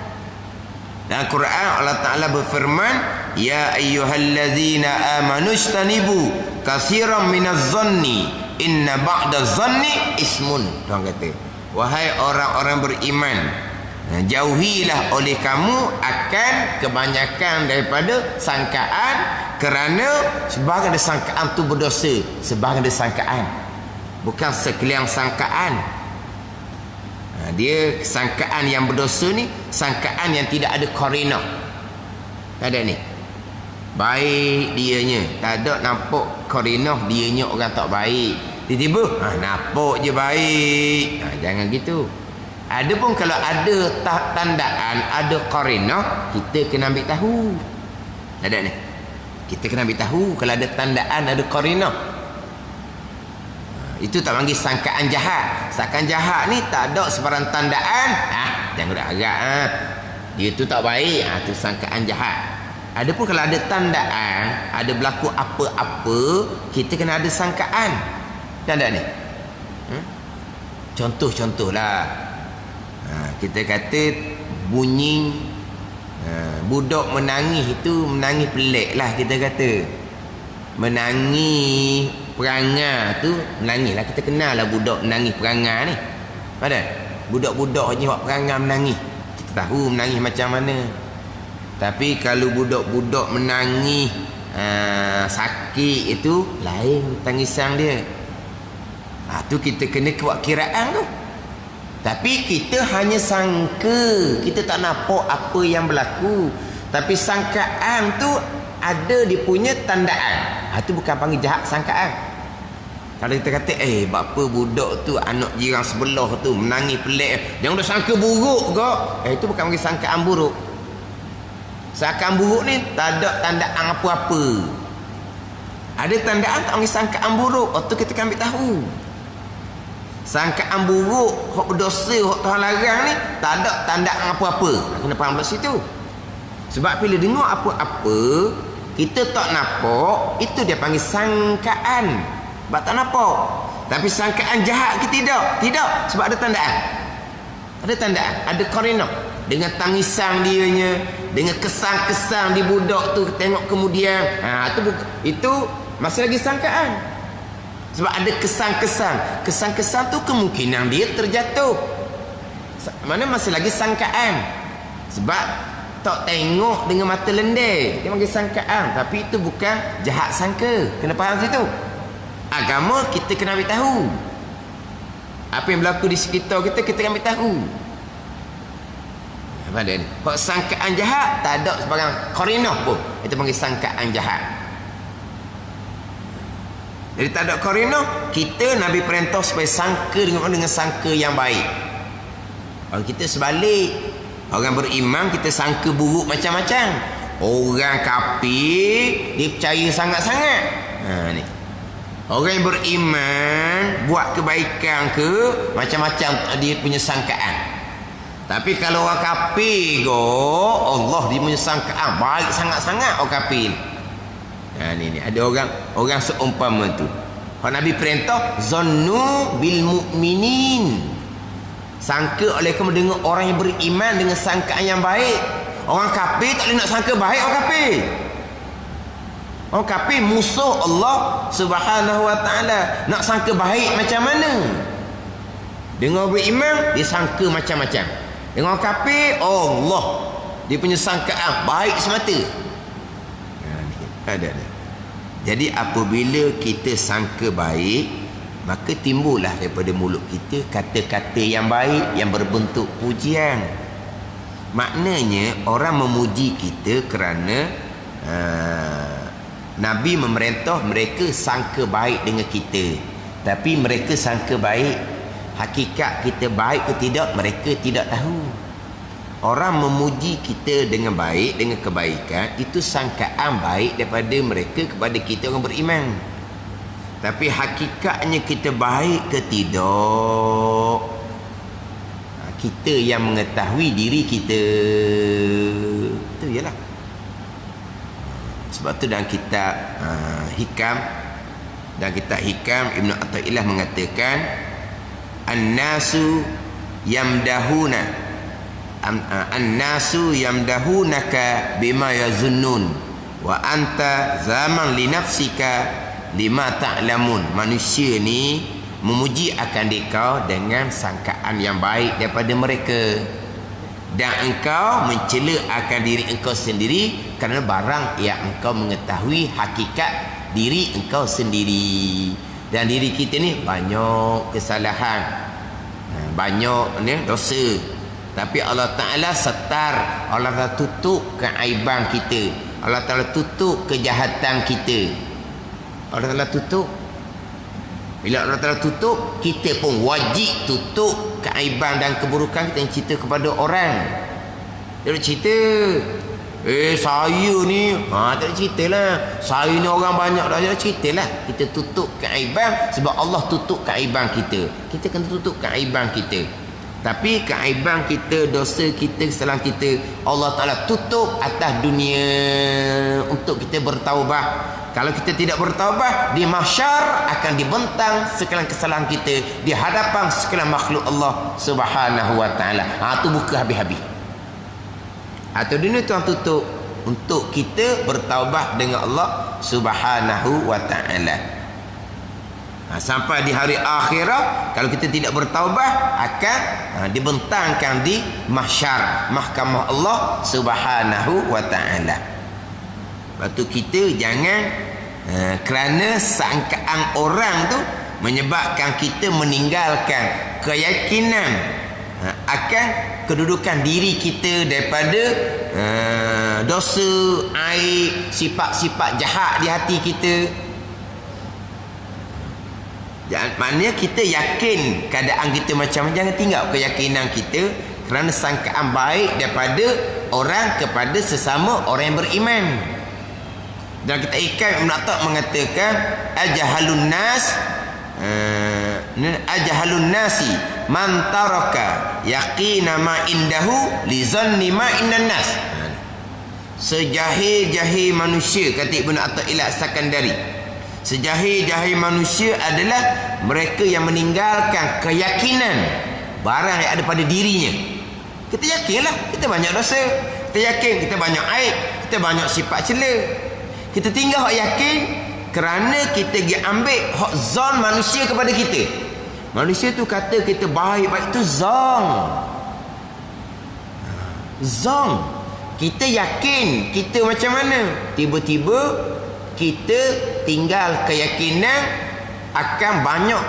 Dalam Quran Allah Ta'ala berfirman, ya ayyuhallazina amanu ijtanibu katsiran minaz-zanni inna ba'daz-zanni ismun. Tuhan kata, wahai orang-orang beriman, jauhilah oleh kamu akan kebanyakan daripada sangkaan, kerana sebahagian dari sangkaan tu berdosa. Sebahagian dari sangkaan, bukan sekalian sangkaan. Dia sangkaan yang berdosa ni, sangkaan yang tidak ada qarinah. Tak ada ni. Baik dianya, tak ada nampak qarinah dianya orang tak baik. Tiba-tiba nampak je baik. Jangan gitu. Ada pun kalau ada tandaan, ada qarinah, kita kena ambil tahu. Tak ada ni. Kita kena ambil tahu kalau ada tandaan, ada qarinah. Itu tak panggil sangkaan jahat. Sangkaan jahat ni tak ada sebarang tandaan. Jangan agak dia tu tak baik. Tu sangkaan jahat. Adapun kalau ada tandaan, ada berlaku apa-apa, kita kena ada sangkaan. Tanda ni. Contoh-contohlah. Kita kata bunyi budak menangis itu menangis pelik lah, kita kata. Menangis perangai tu menangis lah. Kita kenal lah budak menangis perangai ni. Padahal budak-budak je buat perangai menangis, kita tahu menangis macam mana. Tapi kalau budak-budak menangis sakit, itu lain tangisan dia. Tu kita kena buat kiraan tu. Tapi kita hanya sangka, kita tak nampak apa yang berlaku. Tapi sangkaan tu ada dia punya tandaan. Itu bukan panggil jahat sangkaan. Kalau kita kata bapa budak tu anak jiran sebelah tu menangis pelik, jangan dah sangka buruk ke. Itu bukan panggil sangkaan buruk. Sangkaan buruk ni tak ada tandaan apa-apa. Ada tandaan tak panggil sangkaan buruk. Tu kita kan ambil tahu. Sangkaan buruk, hak berdosa, hak Tuhan larang ni tak ada tandaan apa-apa. Kena faham kat situ. Sebab bila dengar apa-apa kita tak nampak, itu dia panggil sangkaan. Sebab tak nampak. Tapi sangkaan jahat ke tidak? Tidak, sebab ada tandaan. Ada tandaan, ada qarinah. Dengan tangisan dianya, dengan kesan-kesan di budak tu tengok kemudian. Itu masih lagi sangkaan. Sebab ada kesan-kesan. Kesan-kesan tu kemungkinan dia terjatuh. Mana masih lagi sangkaan. Sebab tak tengok dengan mata lendek, dia panggil sangkaan. Tapi itu bukan jahat sangka. Kena faham situ. Agama kita kena ambil tahu. Apa yang berlaku di sekitar kita, kita kena ambil tahu. Apa dia ni? Kalau sangkaan jahat, tak ada sebarang qarinah pun. Itu panggil sangkaan jahat. Jadi tak ada qarinah, kita Nabi perintah supaya sangka dengan sangka yang baik. Kalau kita sebalik, orang beriman kita sangka buruk macam-macam. Orang kafir dia percaya sangat-sangat. Ni. Orang yang beriman buat kebaikan ke macam-macam dia punya sangkaan. Tapi kalau orang kafir Allah dia punya sangkaan baik sangat-sangat orang kafir. Ni ada orang seumpama tu. Kalau Nabi perintah zannu bil mu'minin. Sangka oleh kamu dengar orang yang beriman dengan sangkaan yang baik. Orang kafir tak boleh nak sangka baik orang kafir. Orang kafir musuh Allah Subhanahu wa taala. Nak sangka baik macam mana? Dengan beriman dia sangka macam-macam. Dengan orang kafir Allah dia punya sangkaan baik semata. Ada. Jadi apabila kita sangka baik, maka timbullah daripada mulut kita kata-kata yang baik yang berbentuk pujian. Maknanya orang memuji kita kerana Nabi memerintah mereka sangka baik dengan kita. Tapi mereka sangka baik, hakikat kita baik ke tidak mereka tidak tahu. Orang memuji kita dengan baik, dengan kebaikan, itu sangkaan baik daripada mereka kepada kita orang beriman. Tapi hakikatnya kita baik ke tidak, kita yang mengetahui diri kita. Itu ialah. Sebab tu dalam kitab Hikam, dalam kitab Hikam Ibn Athaillah mengatakan An-nasu yamdahuna An-nasu yamdahunaka bima yazunnun wa anta zaman li nafsika lima ta'lamun. Manusia ni memuji akan engkau dengan sangkaan yang baik daripada mereka, dan engkau mencela akan diri engkau sendiri kerana barang yang engkau mengetahui hakikat diri engkau sendiri. Dan diri kita ni banyak kesalahan, banyak ni dosa. Tapi Allah Ta'ala setar, Allah Ta'ala tutup keaiban kita, Allah Ta'ala tutup kejahatan kita. Allah Ta'ala tutup. Bila Allah Ta'ala tutup, kita pun wajib tutup keaiban dan keburukan kita yang cerita kepada orang. Dia cerita saya ni tak ada ceritalah, saya ni orang banyak dah, ada ceritalah. Kita tutup keaiban sebab Allah tutup keaiban kita. Kita kena tutup keaiban kita. Tapi keaiban kita, dosa kita, kesalahan kita, Allah Ta'ala tutup atas dunia untuk kita bertaubat. Kalau kita tidak bertaubat, di mahsyar akan dibentang sekalian kesalahan kita di hadapan sekalian makhluk Allah Subhanahu wa Ta'ala. Itu buka habis-habis. Atau dunia Tuhan tutup untuk kita bertaubat dengan Allah Subhanahu wa Ta'ala. Sampai di hari akhirat, kalau kita tidak bertaubat, akan dibentangkan di mahsyar, mahkamah Allah Subhanahu wa Ta'ala. Lepas tu kita jangan kerana sangkaan orang tu menyebabkan kita meninggalkan keyakinan akan kedudukan diri kita daripada dosa, aib, sifat-sifat jahat di hati kita. Maknanya kita yakin keadaan kita macam, jangan tinggal keyakinan kita kerana sangkaan baik daripada orang kepada sesama orang yang beriman. Dan kita ikan Ibn Atta mengatakan ajahalun nasi man taraka yaqina ma indahu li zanni ma innan nas. Sejahil-jahil manusia, kata Ibn Atha'illah As-Sakandari, sejahil-jahil manusia adalah mereka yang meninggalkan keyakinan barang yang ada pada dirinya. Kita yakinlah kita banyak dosa, kita yakin kita banyak aib, kita banyak sifat cela. Kita tinggal hak yakin kerana kita pergi ambil hak zon manusia kepada kita. Manusia tu kata kita baik-baik tu zon. Kita yakin kita macam mana, tiba-tiba kita tinggal keyakinan akan banyak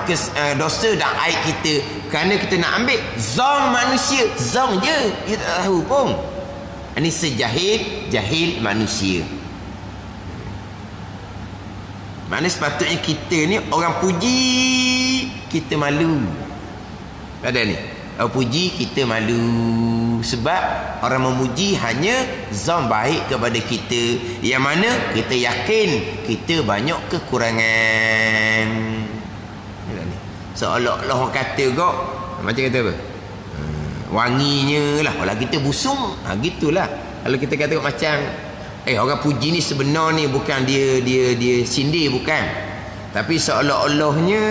dosa dan aib kita kerana kita nak ambil zon manusia. Zon je, kita tak tahu pun. Ini sejahil manusia. Mana sepatutnya kita ni orang puji kita malu. Ada ni, orang puji kita malu. Sebab orang memuji hanya zon baik kepada kita, yang mana kita yakin kita banyak kekurangan. Seolah-olah orang kata kok, macam kata apa, wanginya lah kalau kita busung, gitulah. Kalau kita kata macam orang puji ni sebenar ni bukan dia sindir, bukan, tapi seolah-olahnya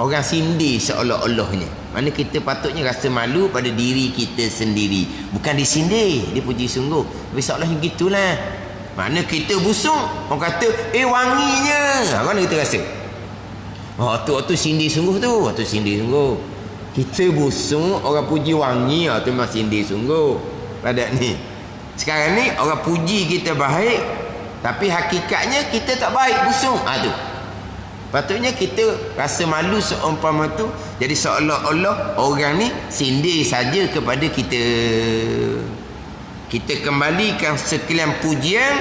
orang sindir, seolah-olahnya. Mana kita patutnya rasa malu pada diri kita sendiri, bukan disindir, dia puji sungguh, tapi seolah-olahnya gitulah. Mana kita busung, orang kata wanginya, mana kita rasa tu sindir sungguh, tu sindir sungguh. Kita busung, orang puji wangi, tu memang sindir sungguh. Pada ni sekarang ni orang puji kita baik, tapi hakikatnya kita tak baik, busung. Tu patutnya kita rasa malu seumpama tu. Jadi seolah-olah orang ni sindir saja kepada kita. Kita kembalikan sekalian pujian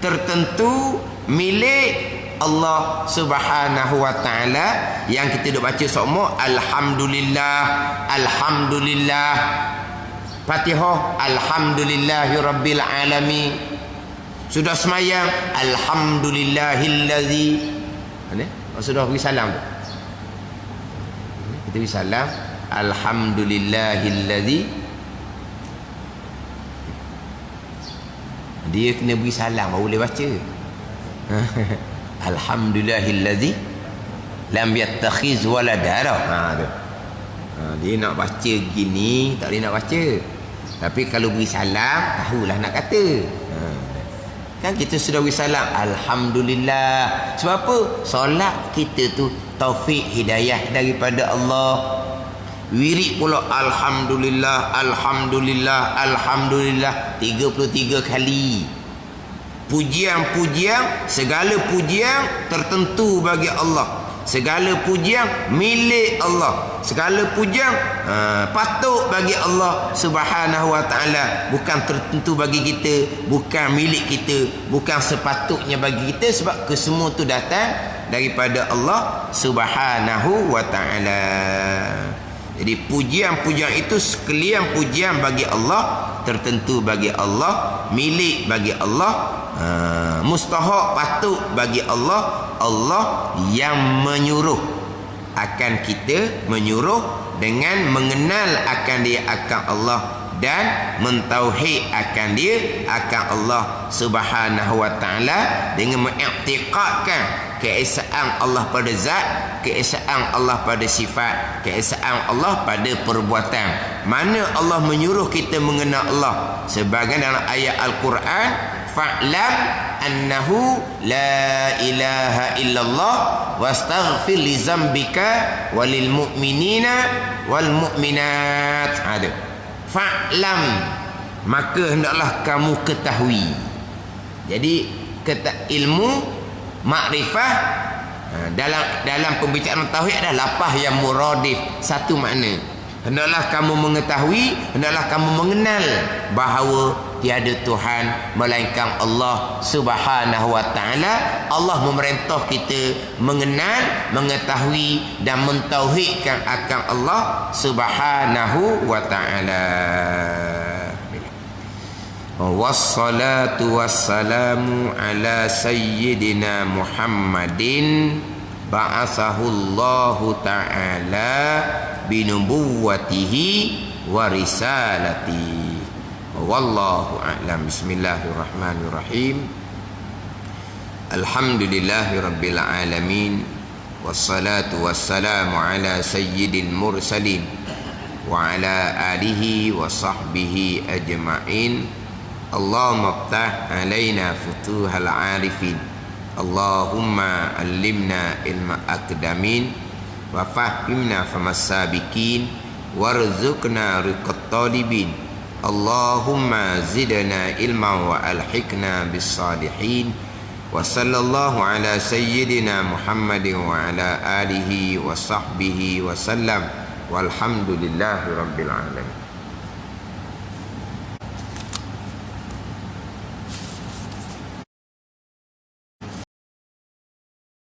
tertentu milik Allah Subhanahu wa taala, yang kita duk baca semua alhamdulillah, alhamdulillah. Fatihah alhamdulillahirabbil alamin. Sudah semayang alhamdulillahillazi. Sudah beri salam tu, kita beri salam alhamdulillahillazi. Dia kena beri salam baru boleh baca. Alhamdulillahillazi lam yattakhiz walada. Dia nak baca gini, tak boleh nak baca. Tapi kalau beri salam, tahulah nak kata. Kan kita sudah beri salam alhamdulillah. Sebab apa? Solat kita tu taufik hidayah daripada Allah. Wirid pula alhamdulillah, alhamdulillah, alhamdulillah 33 kali. Pujian-pujian, segala pujian tertentu bagi Allah. Segala pujian milik Allah. Segala pujian patut bagi Allah Subhanahu wa taala, bukan tertentu bagi kita, bukan milik kita, bukan sepatutnya bagi kita, sebab kesemua tu datang daripada Allah Subhanahu wa taala. Jadi pujian-pujian itu sekalian pujian bagi Allah, tertentu bagi Allah, milik bagi Allah, mustahak patut bagi Allah. Allah yang menyuruh akan kita, menyuruh dengan mengenal akan dia, akan Allah, dan mentauhid akan dia, akan Allah Subhanahu wa taala, dengan mengiktikadkan keesaan Allah pada zat, keesaan Allah pada sifat, keesaan Allah pada perbuatan. Mana Allah menyuruh kita mengenal Allah, sebagai dalam ayat Al-Quran, fa'lam annahu la ilaha illallah wastaghfir li zambika walil mu'minina wal mu'minat. Ada fa'lam, maka hendaklah kamu ketahui. Jadi ilmu makrifah dalam pembicaraan tauhid adalah lapah yang muradif, satu makna. Hendaklah kamu mengetahui, hendaklah kamu mengenal bahawa tiada Tuhan melainkan Allah Subhanahu wa taala. Allah memerintah kita mengenal, mengetahui dan mentauhidkan akan Allah Subhanahu wa taala. Wassalatu wassalamu ala sayyidina Muhammadin ba'athahullahu ta'ala binubuwwatihi wa risalati. Wallahu a'lam. Bismillahirrahmanirrahim. Alhamdulillahi rabbil alamin. Wassalatu wassalamu ala sayyidil mursalin wa ala alihi wa sahbihi ajma'in. Allahumma iftah alaina futuhal arifin. Allahumma allimna ilma akdamin wa fahimna famas sabiqin warzuqna riqat talibin. Allahumma zidna ilma wa alhiqna bis salihin. Wa sallallahu ala sayyidina Muhammadin wa ala alihi wa sahbihi wa sallam. Walhamdulillahi rabbil alamin.